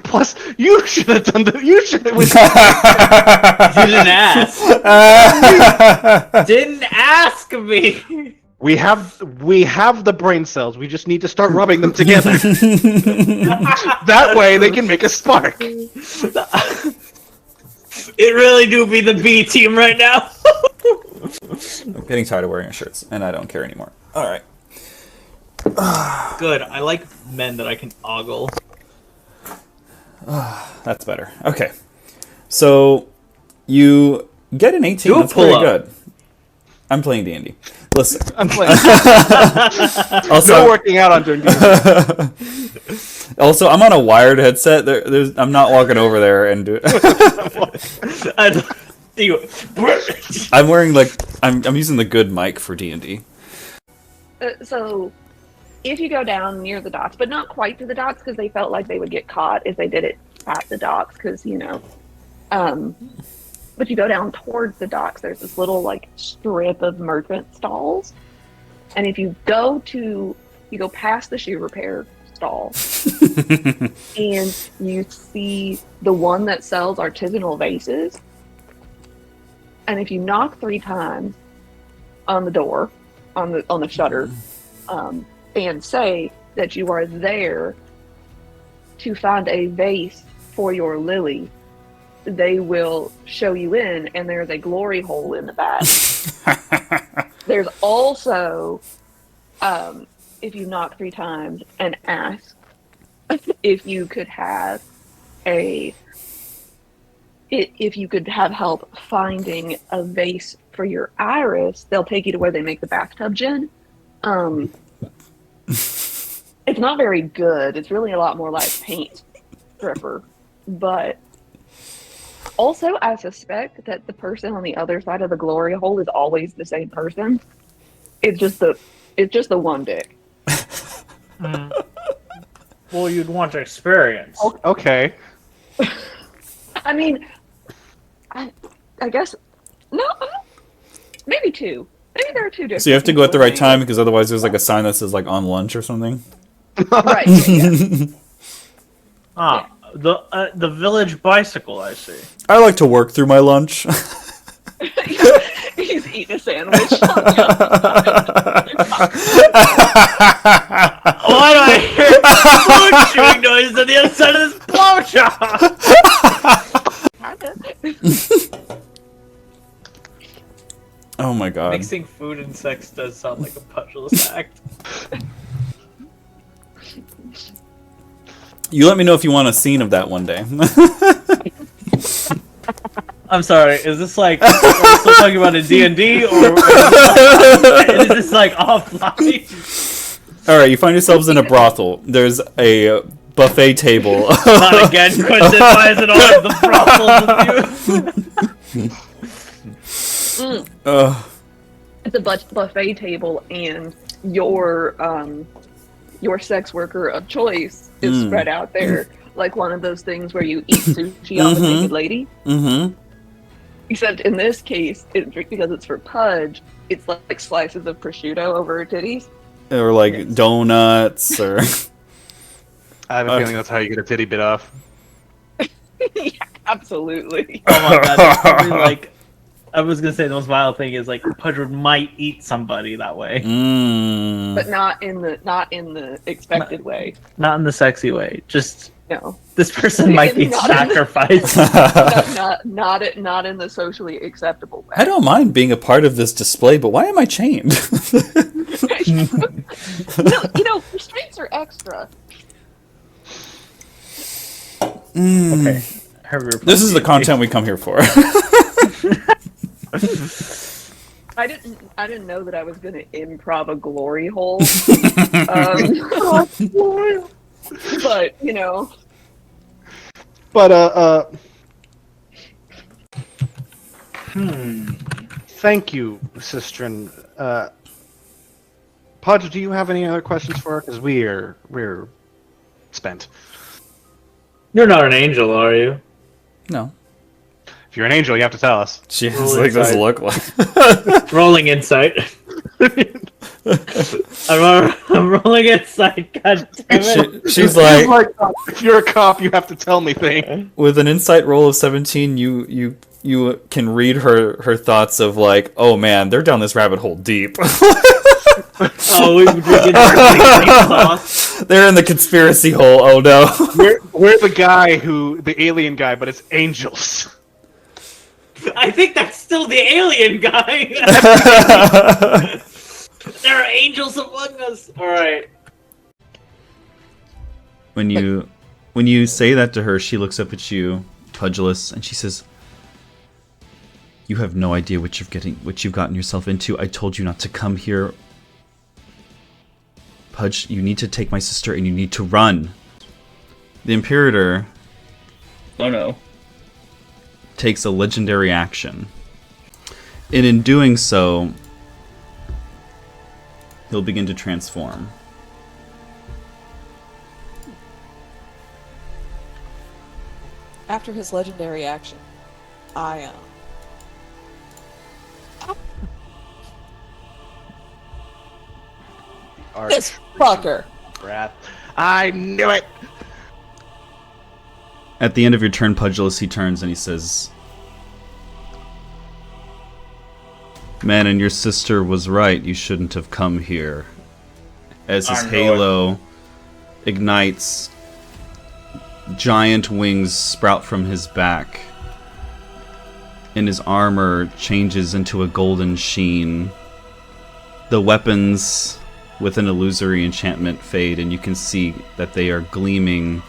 Plus, you should have done the. You should have. Didn't ask. Didn't ask me. We have the brain cells. We just need to start rubbing them together. That way, they can make a spark. It really do be the B team right now. I'm getting tired of wearing shirts, and I don't care anymore. All right. Good. I like men that I can ogle. That's better. Okay. So, you get an 18. Do a That's pretty pull-up. good. I'm playing D&D. Listen. I'm playing. Also, Still working out on doing this. also, I'm on a wired headset. I'm not walking over there and do. I'm wearing I'm using the good mic for D&D. So if you go down near the docks, but not quite to the docks because they felt like they would get caught if they did it at the docks because, but you go down towards the docks, there's this little like strip of merchant stalls. And if you go past the shoe repair stall and you see the one that sells artisanal vases, and if you knock 3 times on the door, on the shutter, and say that you are there to find a vase for your lily, they will show you in, and there's a glory hole in the back. There's also, if you knock 3 times and ask if you could have help finding a vase for your iris, they'll take you to where they make the bathtub gin. It's not very good. It's really a lot more like paint stripper. But also, I suspect that the person on the other side of the glory hole is always the same person. It's just the one dick. Well, you'd want to experience. Okay. I mean, I guess no, maybe two. Maybe there are two different. So you have to go at the right people. time because otherwise there's like a sign that says like on lunch or something. Right. Yeah. Ah, the village bicycle. I see. I like to work through my lunch. He's eating a sandwich. Why do I hear food chewing noises on the other side of this blow job? Oh my god. Mixing food and sex does sound like a pugilist act. You let me know if you want a scene of that one day. I'm sorry, is this like, are we still talking about a D&D, or is this like offline? Alright, you find yourselves in a brothel. There's a buffet table. Not again, Quentin, why is it all the brothels with you? It's a buffet table, and your sex worker of choice is spread out there like one of those things where you eat sushi on the naked lady. Mm-hmm. Except in this case, because it's for Pudge, it's like slices of prosciutto over her titties. Or like donuts, or... I have a feeling that's how you get a titty bit off. Yeah, absolutely. Oh my god, there's probably like, I was gonna say the most violent thing is like Pudge might eat somebody that way. But not in the expected way. Not in the sexy way, just No. this person might be Not in the- sacrificed. not in the socially acceptable way. I don't mind being a part of this display, but why am I chained? No, restraints are extra. Okay. This is the content we come here for. I didn't know that I was gonna improv a glory hole. But But thank you, Sistren. Pudge, do you have any other questions for her? Because we're spent. You're not an angel, are you? No. If you're an angel, you have to tell us. She has Roll like this insight. look like... Rolling insight. I'm rolling insight. God damn it! She's like... if you're a cop, you have to tell me things. With an insight roll of 17, you can read her thoughts of like, oh man, they're down this rabbit hole deep. Oh, we're drinking sauce. They're in the conspiracy hole. Oh no. We're the guy the alien guy, but it's angels. I think that's still the alien guy. There are angels among us. All right. When you say that to her, she looks up at you, pugilist, and she says, "You have no idea what you've gotten yourself into. I told you not to come here. Pudge, you need to take my sister and you need to run." The Imperator Oh no. takes a legendary action. And in doing so, he'll begin to transform. After his legendary action, I this fucker. Wrath. I knew it. At the end of your turn, Pugilist, he turns and he says, "Man, and your sister was right. You shouldn't have come here." As his halo ignites, giant wings sprout from his back, and his armor changes into a golden sheen. The weapons with an illusory enchantment fade, and you can see that they are gleaming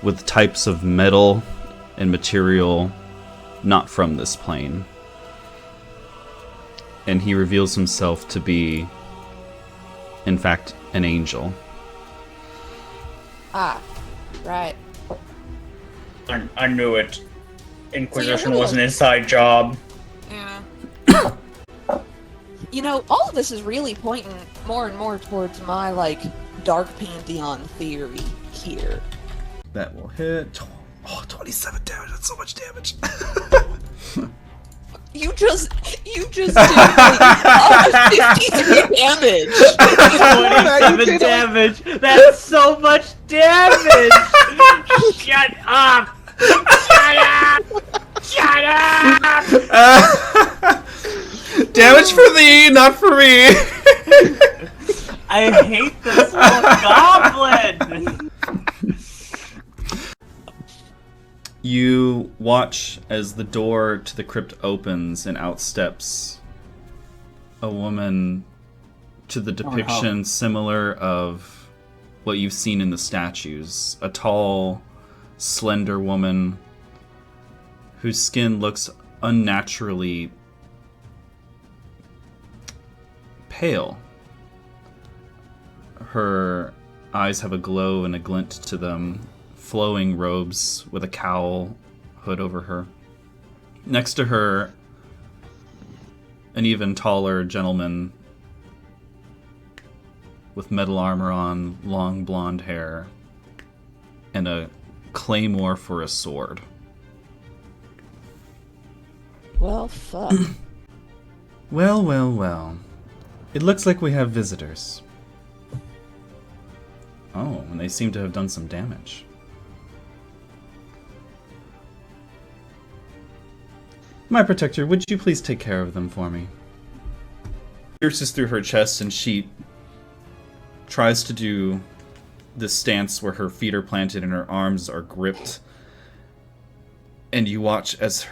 with types of metal and material not from this plane. And he reveals himself to be, in fact, an angel. Ah, right. I knew it. Inquisition was an inside job. Yeah. All of this is really pointing more and more towards my, dark pantheon theory here. That will hit. Oh, 20. 27 damage. That's so much damage. You just did like almost 53 damage. 27 damage. That's so much damage. Shut up. Shut up. Shut up. Damage for thee, not for me. I hate this little goblin. You watch as the door to the crypt opens and out steps a woman to the depiction similar of what you've seen in the statues. A tall, slender woman whose skin looks unnaturally pale. Her eyes have a glow and a glint to them. Flowing robes with a cowl hood over her. Next to her, an even taller gentleman with metal armor on, long blonde hair, and a claymore for a sword. Well, fuck. Well, well, well. It looks like we have visitors. Oh, and they seem to have done some damage. My protector, would you please take care of them for me? Pierces through her chest and she tries to do this stance where her feet are planted and her arms are gripped. And you watch as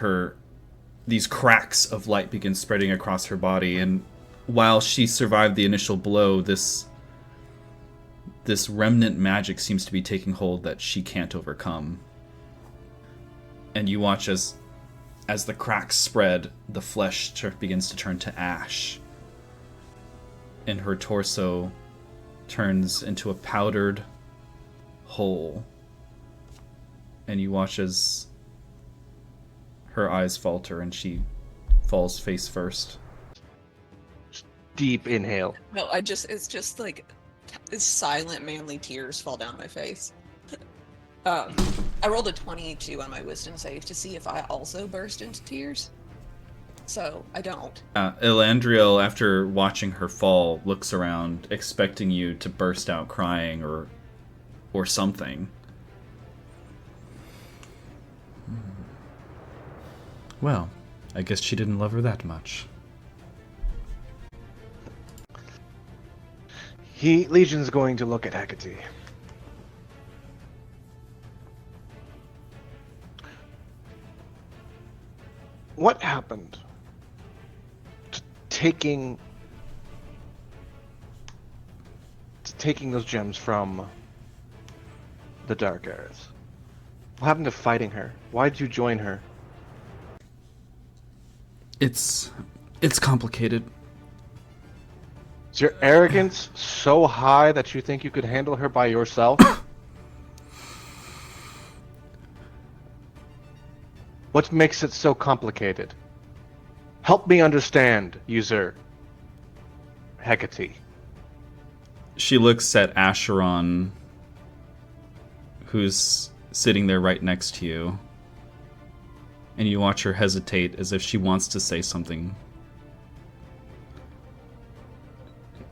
these cracks of light begin spreading across her body, and while she survived the initial blow, this remnant magic seems to be taking hold that she can't overcome. And you watch as the cracks spread, the flesh begins to turn to ash. And her torso turns into a powdered hole. And you watch as her eyes falter and she falls face first. Deep inhale. No, it's just like silent manly tears fall down my face. I rolled a 22 on my wisdom save to see if I also burst into tears. So, I don't. Elandriel, after watching her fall, looks around, expecting you to burst out crying or something. Well, I guess she didn't love her that much. Legion's going to look at Hecate. What happened to taking those gems from the Dark Areas? What happened to fighting her? Why did you join her? It's complicated. Is your arrogance so high that you think you could handle her by yourself? What makes it so complicated? Help me understand, user Hecate. She looks at Acheron, who's sitting there right next to you, and you watch her hesitate as if she wants to say something.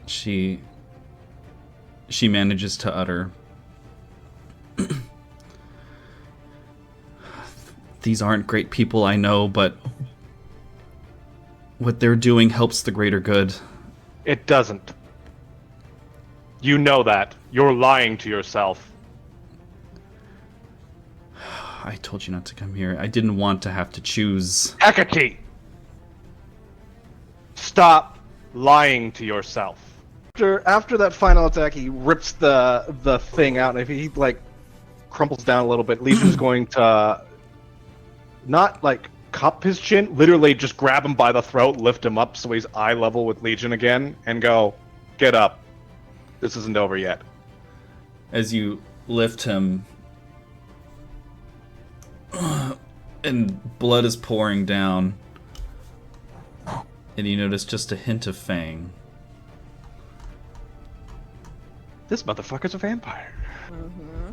She manages to utter, "These aren't great people, I know, but what they're doing helps the greater good." It doesn't. You know that. You're lying to yourself. I told you not to come here. I didn't want to have to choose. Hecate! Stop lying to yourself. After that final attack, he rips the thing out, and if he crumples down a little bit, Legion's going to not cup his chin, literally just grab him by the throat, lift him up so he's eye level with Legion again, and go, "Get up. This isn't over yet." As you lift him, and blood is pouring down, and you notice just a hint of fang. This motherfucker's a vampire. Mm-hmm.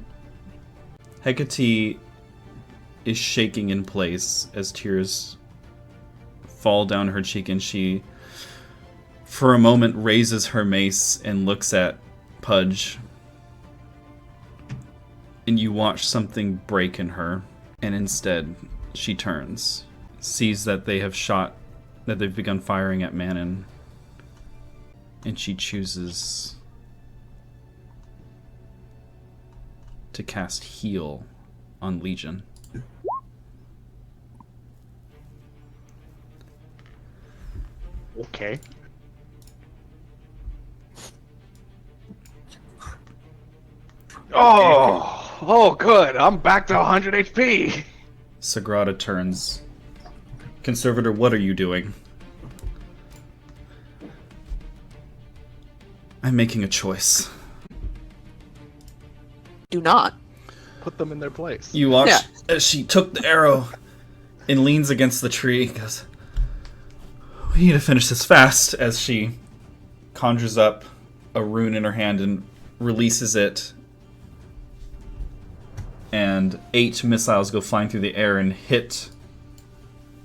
Hecate is shaking in place as tears fall down her cheek, and she, for a moment, raises her mace and looks at Pudge. And you watch something break in her, and instead she turns, sees that they've begun firing at Manon, and she chooses to cast Heal on Legion. Okay. Oh, good. I'm back to 100 HP. Sagrada turns. Conservator, what are you doing? I'm making a choice. Do not. Put them in their place. You watch Yeah. as she took the arrow and leans against the tree and goes, we need to finish this fast, as she conjures up a rune in her hand and releases it. And 8 missiles go flying through the air and hit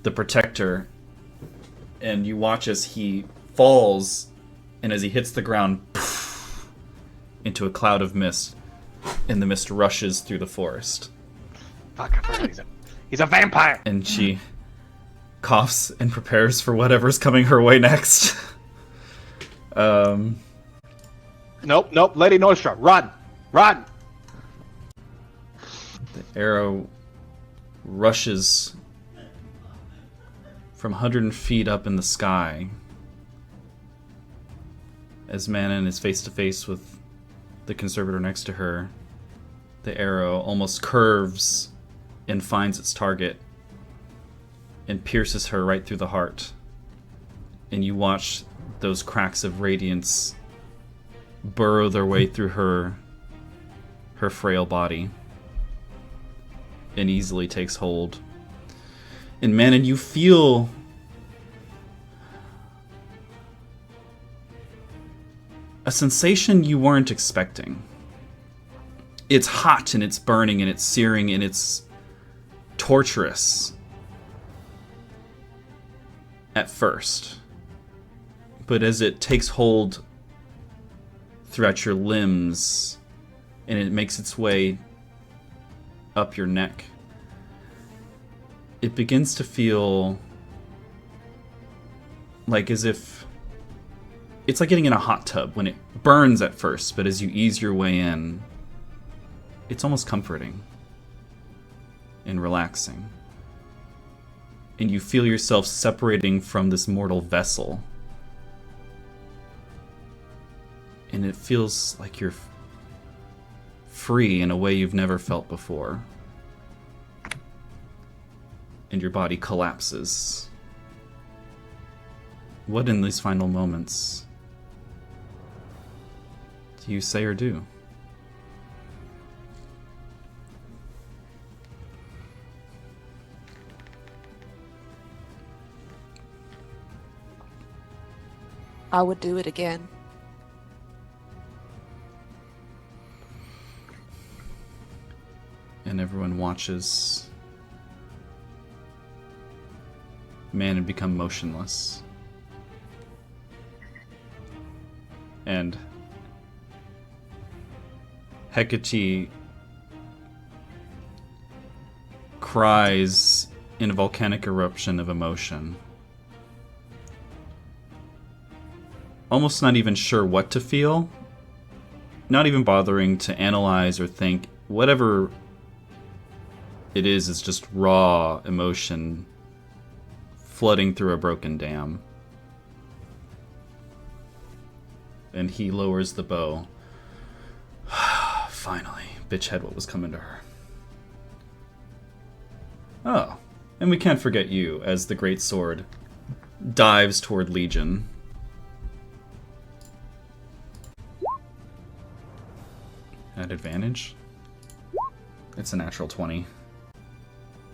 the protector. And you watch as he falls, and as he hits the ground, poof, into a cloud of mist, and the mist rushes through the forest. Fuck, I forgot he's a vampire. And she coughs and prepares for whatever's coming her way next. Nope, Lady Nostra, run! Run! The arrow rushes from 100 feet up in the sky as Manon is face to face with the conservator next to her. The arrow almost curves and finds its target and pierces her right through the heart. And you watch those cracks of radiance burrow their way through her frail body, and easily takes hold. And Manon, you feel a sensation you weren't expecting. It's hot and it's burning and it's searing and it's torturous at first. But as it takes hold throughout your limbs and it makes its way up your neck, it begins to feel like as if it's like getting in a hot tub when it burns at first, but as you ease your way in, it's almost comforting and relaxing. And you feel yourself separating from this mortal vessel. And it feels like you're free in a way you've never felt before. And your body collapses. What in these final moments do you say or do? I would do it again. And everyone watches Manon become motionless. And Hecate cries in a volcanic eruption of emotion. Almost not even sure what to feel. Not even bothering to analyze or think. Whatever it is just raw emotion flooding through a broken dam. And he lowers the bow. Finally, bitch had what was coming to her. Oh, and we can't forget you, as the great sword dives toward Legion. At advantage? It's a natural 20.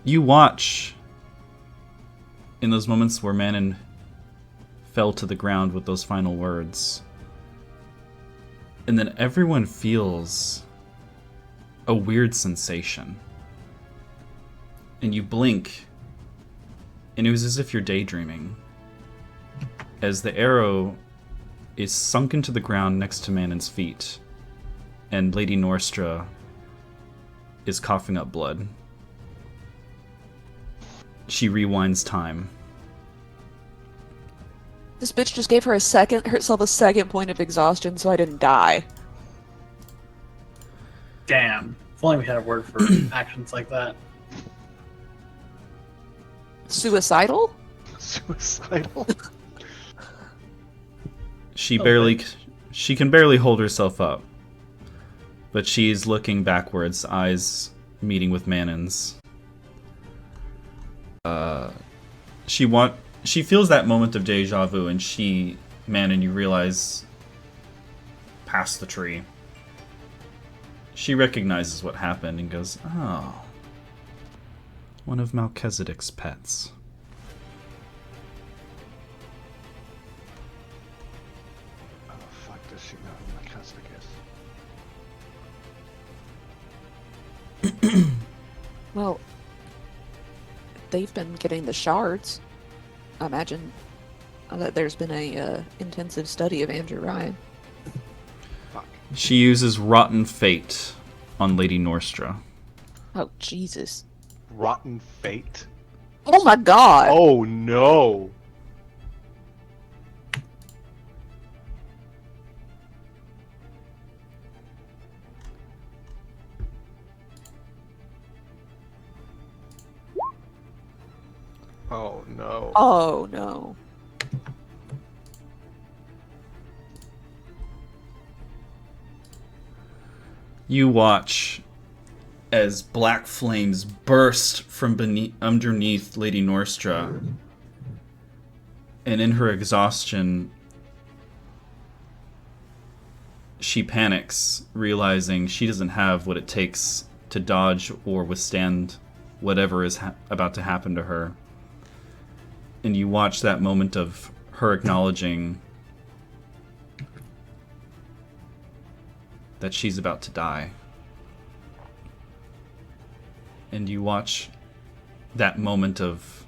You watch in those moments where Manon fell to the ground with those final words. And then everyone feels a weird sensation. and you blink, and it was as if you're daydreaming. As the arrow is sunk into the ground next to Manon's feet, and Lady Norstra is coughing up blood. She rewinds time. This bitch just gave herself a second point of exhaustion so I didn't die. Damn. If only we had a word for actions like that. Suicidal? Suicidal? She can barely hold herself up. But she's looking backwards, eyes meeting with Manon's. She feels that moment of deja vu, and Manon, you realize, past the tree, she recognizes what happened and goes, oh, one of Melchizedek's pets. How the fuck does she know who Melchizedek is? Well, they've been getting the shards. I imagine that there's been a intensive study of Andrew Ryan. Fuck. She uses Rotten Fate on Lady Norstra. Oh, Jesus. Rotten Fate? Oh my god! Oh no! Oh no. Oh no. You watch as black flames burst from underneath Lady Norstra, and in her exhaustion, she panics, realizing she doesn't have what it takes to dodge or withstand whatever is about to happen to her. And you watch that moment of her acknowledging that she's about to die. And you watch that moment of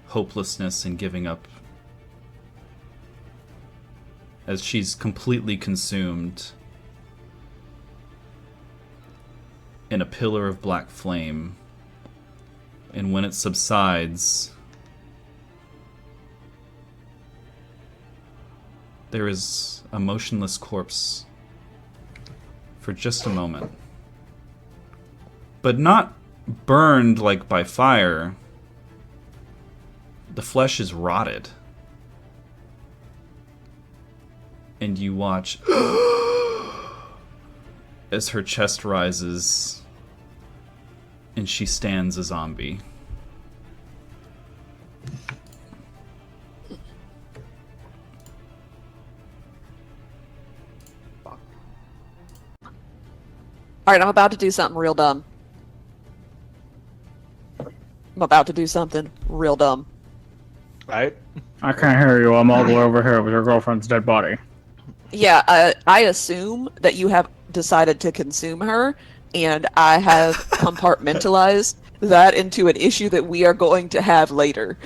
hopelessness and giving up as she's completely consumed in a pillar of black flame. And when it subsides, there is a motionless corpse for just a moment. But not burned like by fire. The flesh is rotted. And you watch as her chest rises and she stands a zombie. Alright, I'm about to do something real dumb. I'm about to do something real dumb. Right? I can't hear you. I'm all the way over here with your girlfriend's dead body. Yeah, I assume that you have decided to consume her, and I have compartmentalized that into an issue that we are going to have later.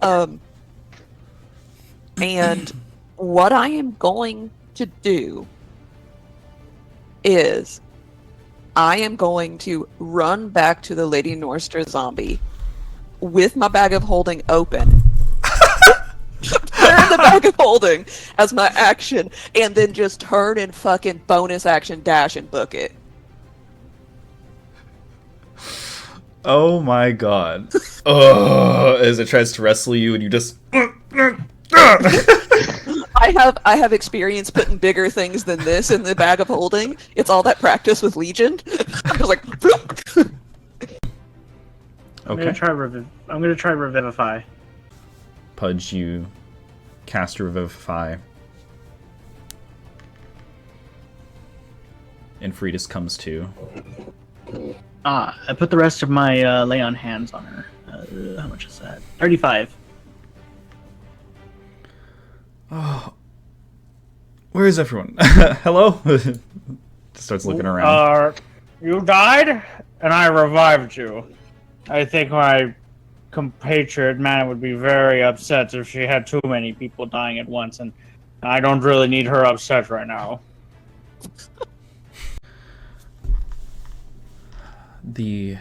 And what I am going to do is I am going to run back to the Lady Norstra zombie with my bag of holding open. Turn the bag of holding as my action, and then just turn and fucking bonus action dash and book it. Oh my god. Ugh, as it tries to wrestle you and you just... I have experience putting bigger things than this in the bag of holding. It's all that practice with Legion. I was like, I'm gonna try Revivify. Pudge, you cast Revivify. And Freitas comes to. I put the rest of my lay on hands on her. How much is that? 35. Oh. Where is everyone? Hello? Just starts looking around. You died, and I revived you. I think my compatriot Mana would be very upset if she had too many people dying at once, and I don't really need her upset right now. The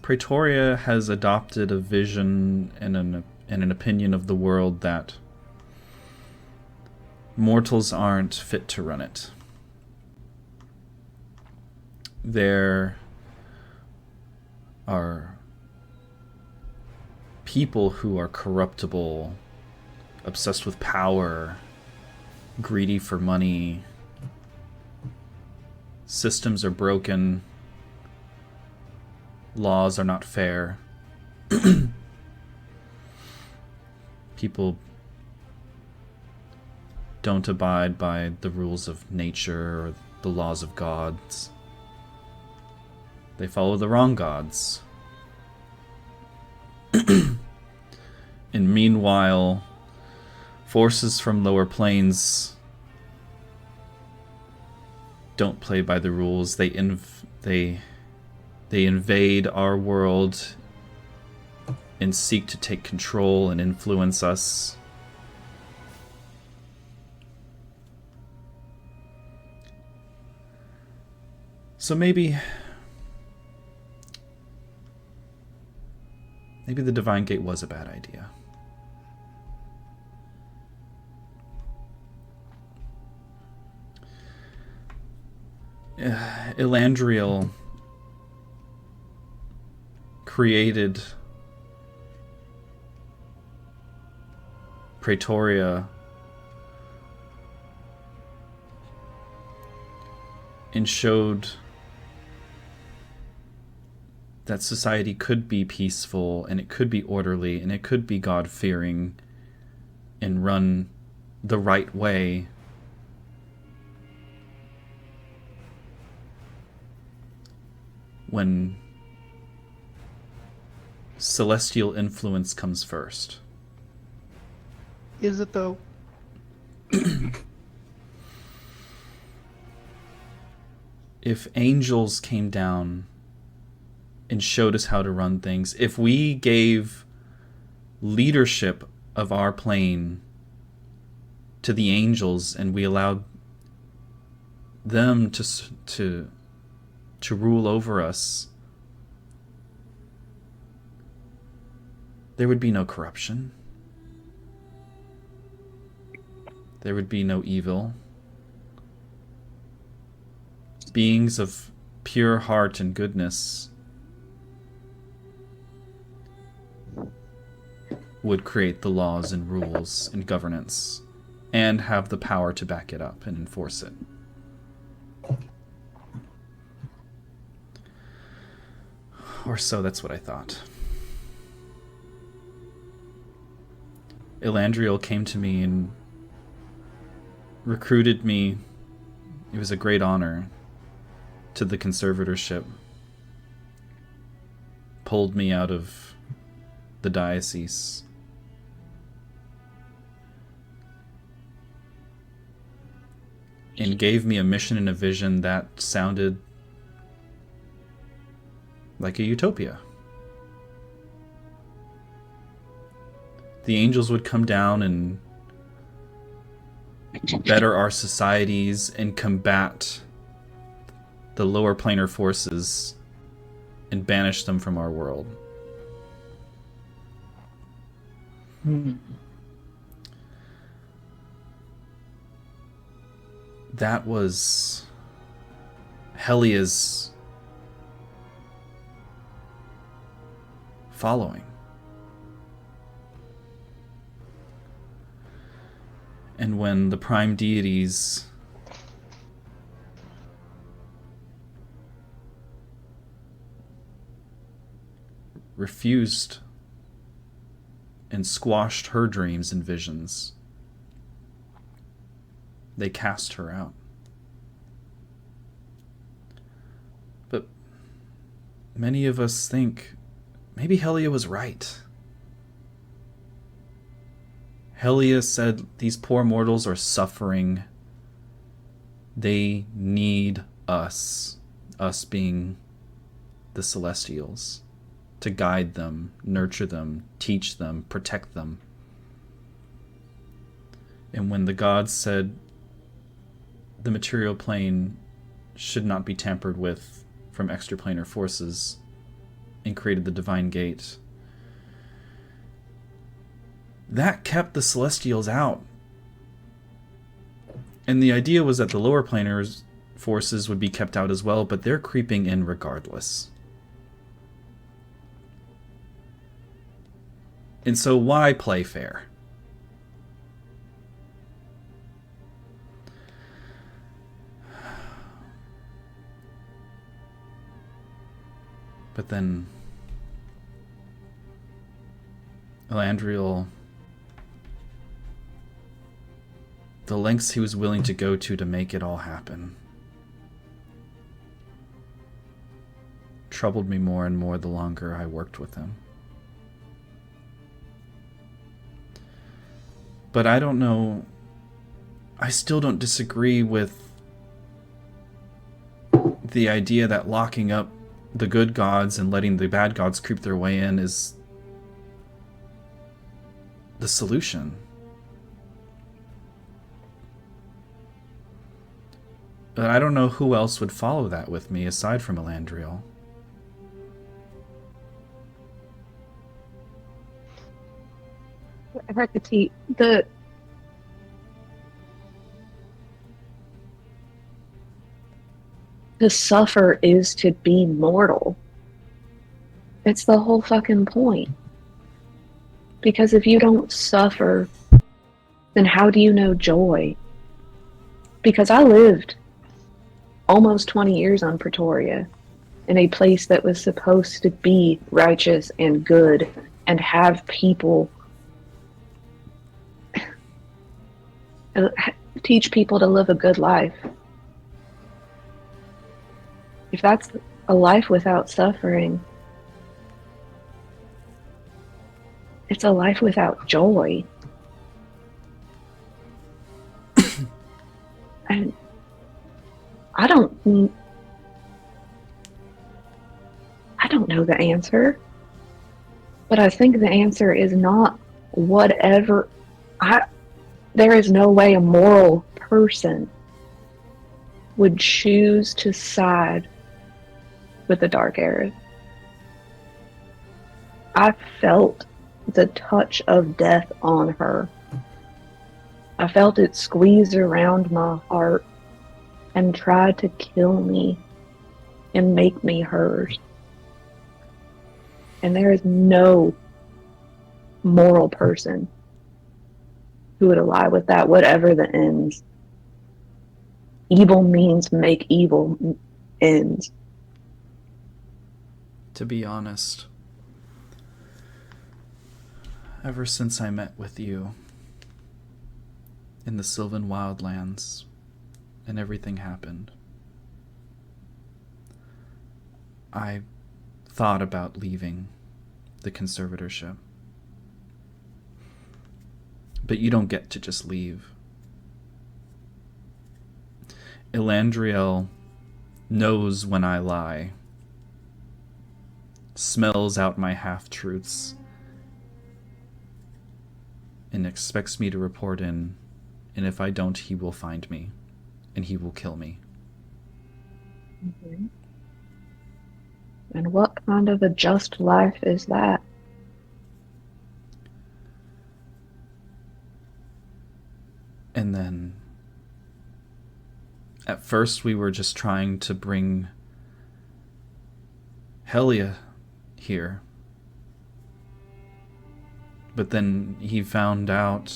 Pretoria has adopted a vision and an opinion of the world that mortals aren't fit to run it. There are people who are corruptible, obsessed with power, greedy for money. Systems are broken. Laws are not fair. People don't abide by the rules of nature or the laws of gods. They follow the wrong gods. And meanwhile, forces from lower planes don't play by the rules. They invade our world and seek to take control and influence us. So maybe the Divine Gate was a bad idea. Elandriel created Pretoria and showed that society could be peaceful and it could be orderly and it could be God-fearing and run the right way. When celestial influence comes first. Is it though? If angels came down and showed us how to run things, if we gave leadership of our plane to the angels and we allowed them to rule over us, there would be no corruption. There would be no evil. Beings of pure heart and goodness would create the laws and rules and governance and have the power to back it up and enforce it. Or so that's what I thought. Elandriel came to me and recruited me. It was a great honor to the conservatorship. Pulled me out of the diocese. And gave me a mission and a vision that sounded like a utopia. The angels would come down and better our societies and combat the lower planar forces and banish them from our world. That was Helia's following. And when the prime deities refused and squashed her dreams and visions, they cast her out. But many of us think maybe Helia was right. Helia said these poor mortals are suffering. They need us being the Celestials, to guide them, nurture them, teach them, protect them. And when the gods said the material plane should not be tampered with from extraplanar forces and created the Divine Gate, that kept the Celestials out. And the idea was that the lower planars forces would be kept out as well, but they're creeping in regardless. And so why play fair? But then Elandriel, the lengths he was willing to go to make it all happen, troubled me more and more the longer I worked with him. But I don't know, I still don't disagree with the idea that locking up the good gods and letting the bad gods creep their way in is the solution. But I don't know who else would follow that with me aside from Elandriel. Hecate, the suffer is to be mortal. It's the whole fucking point. Because if you don't suffer, then how do you know joy? Because I lived almost 20 years on Pretoria, in a place that was supposed to be righteous and good and have people, teach people to live a good life. If that's a life without suffering, it's a life without joy. And I don't know the answer, but I think the answer is not whatever. There is no way a moral person would choose to side with the Dark Aerith. I felt the touch of death on her. I felt it squeeze around my heart and try to kill me and make me hers. And there is no moral person who would ally with that, whatever the ends. Evil means make evil ends. To be honest, ever since I met with you in the Sylvan Wildlands and everything happened, I thought about leaving the conservatorship. But you don't get to just leave. Elandriel knows when I lie, smells out my half-truths, and expects me to report in, and if I don't, he will find me, and he will kill me. Mm-hmm. And what kind of a just life is that? And then, at first we were just trying to bring Helia here. But then he found out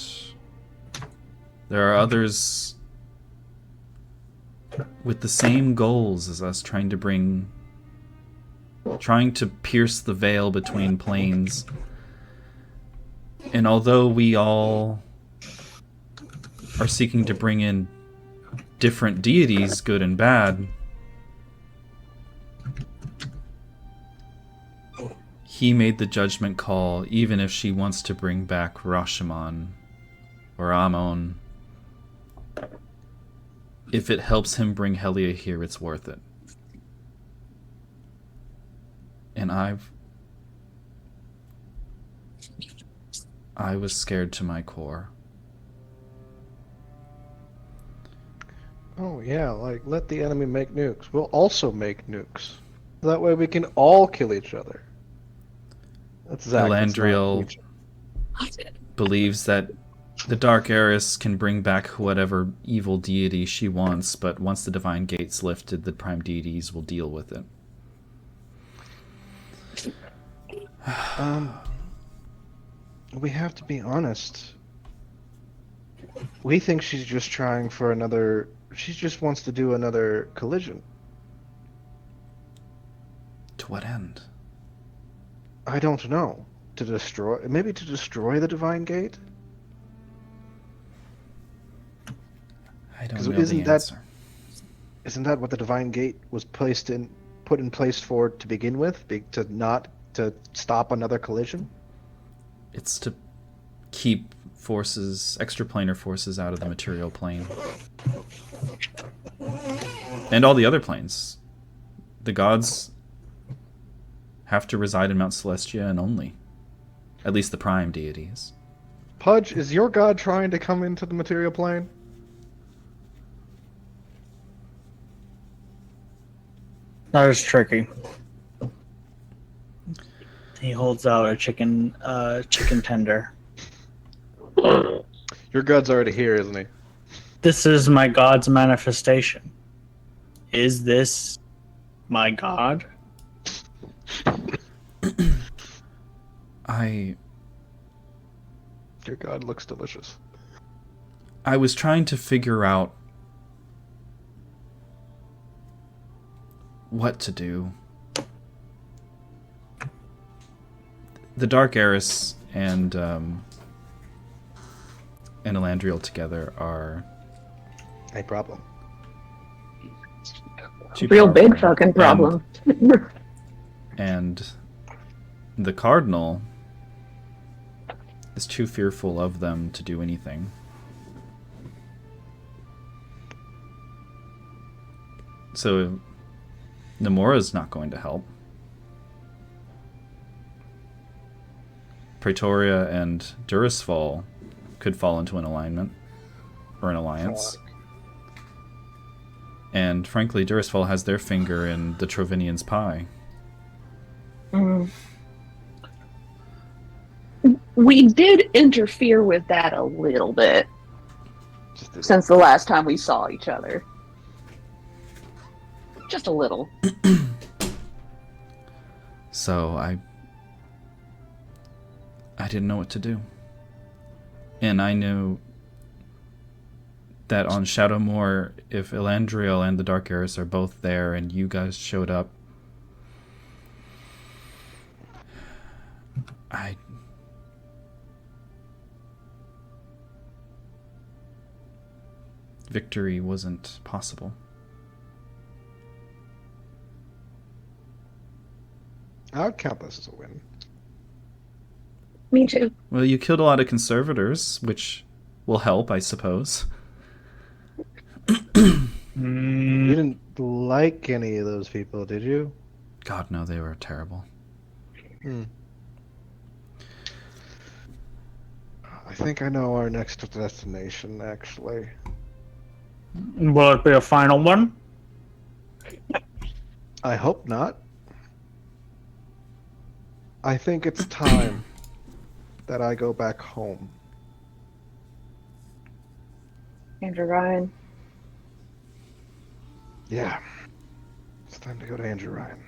there are others with the same goals as us, trying to pierce the veil between planes. And although we all are seeking to bring in different deities, good and bad, he made the judgment call, even if she wants to bring back Rashomon, or Amon, if it helps him bring Helia here, it's worth it. And I was scared to my core. Oh yeah, like let the enemy make nukes. We'll also make nukes. That way we can all kill each other. That's Zach. Elandriel believes that the Dark Heiress can bring back whatever evil deity she wants, but once the Divine Gate's lifted, the Prime Deities will deal with it. We have to be honest. We think she's just trying for another. She just wants to do another collision. To what end? I don't know. Maybe to destroy the Divine Gate? I don't 'Cause know isn't the that- answer. Isn't that what the Divine Gate was put in place for to begin with? To stop another collision? It's to keep extraplanar forces out of the material plane. And all the other planes. The gods have to reside in Mount Celestia and only. At least the prime deities. Pudge, is your god trying to come into the material plane? That is tricky. He holds out a chicken tender. Your god's already here, isn't he? This is my god's manifestation. Is this my god? Your god looks delicious. I was trying to figure out what to do. The Dark Heiress and Elandriel together are A problem. too Real big powerful. fucking problem. And the Cardinal is too fearful of them to do anything. So Nemora's not going to help. Praetoria and Durisfall could fall into an alignment or an alliance. And frankly, Durisfall has their finger in the Trovinian's pie. We did interfere with that a little bit since the last time we saw each other. Just a little. So I didn't know what to do. And I knew that on Shadowmoor, if Elandriel and the Dark Heiress are both there and you guys showed up, victory wasn't possible. I would count this as a win. Me too. Well, you killed a lot of conservators, which will help, I suppose. You didn't like any of those people, did you? God, no, they were terrible. I think I know our next destination, actually. Will it be a final one? I hope not. I think it's time that I go back home. Andrew Ryan. Yeah. It's time to go to Andrew Ryan.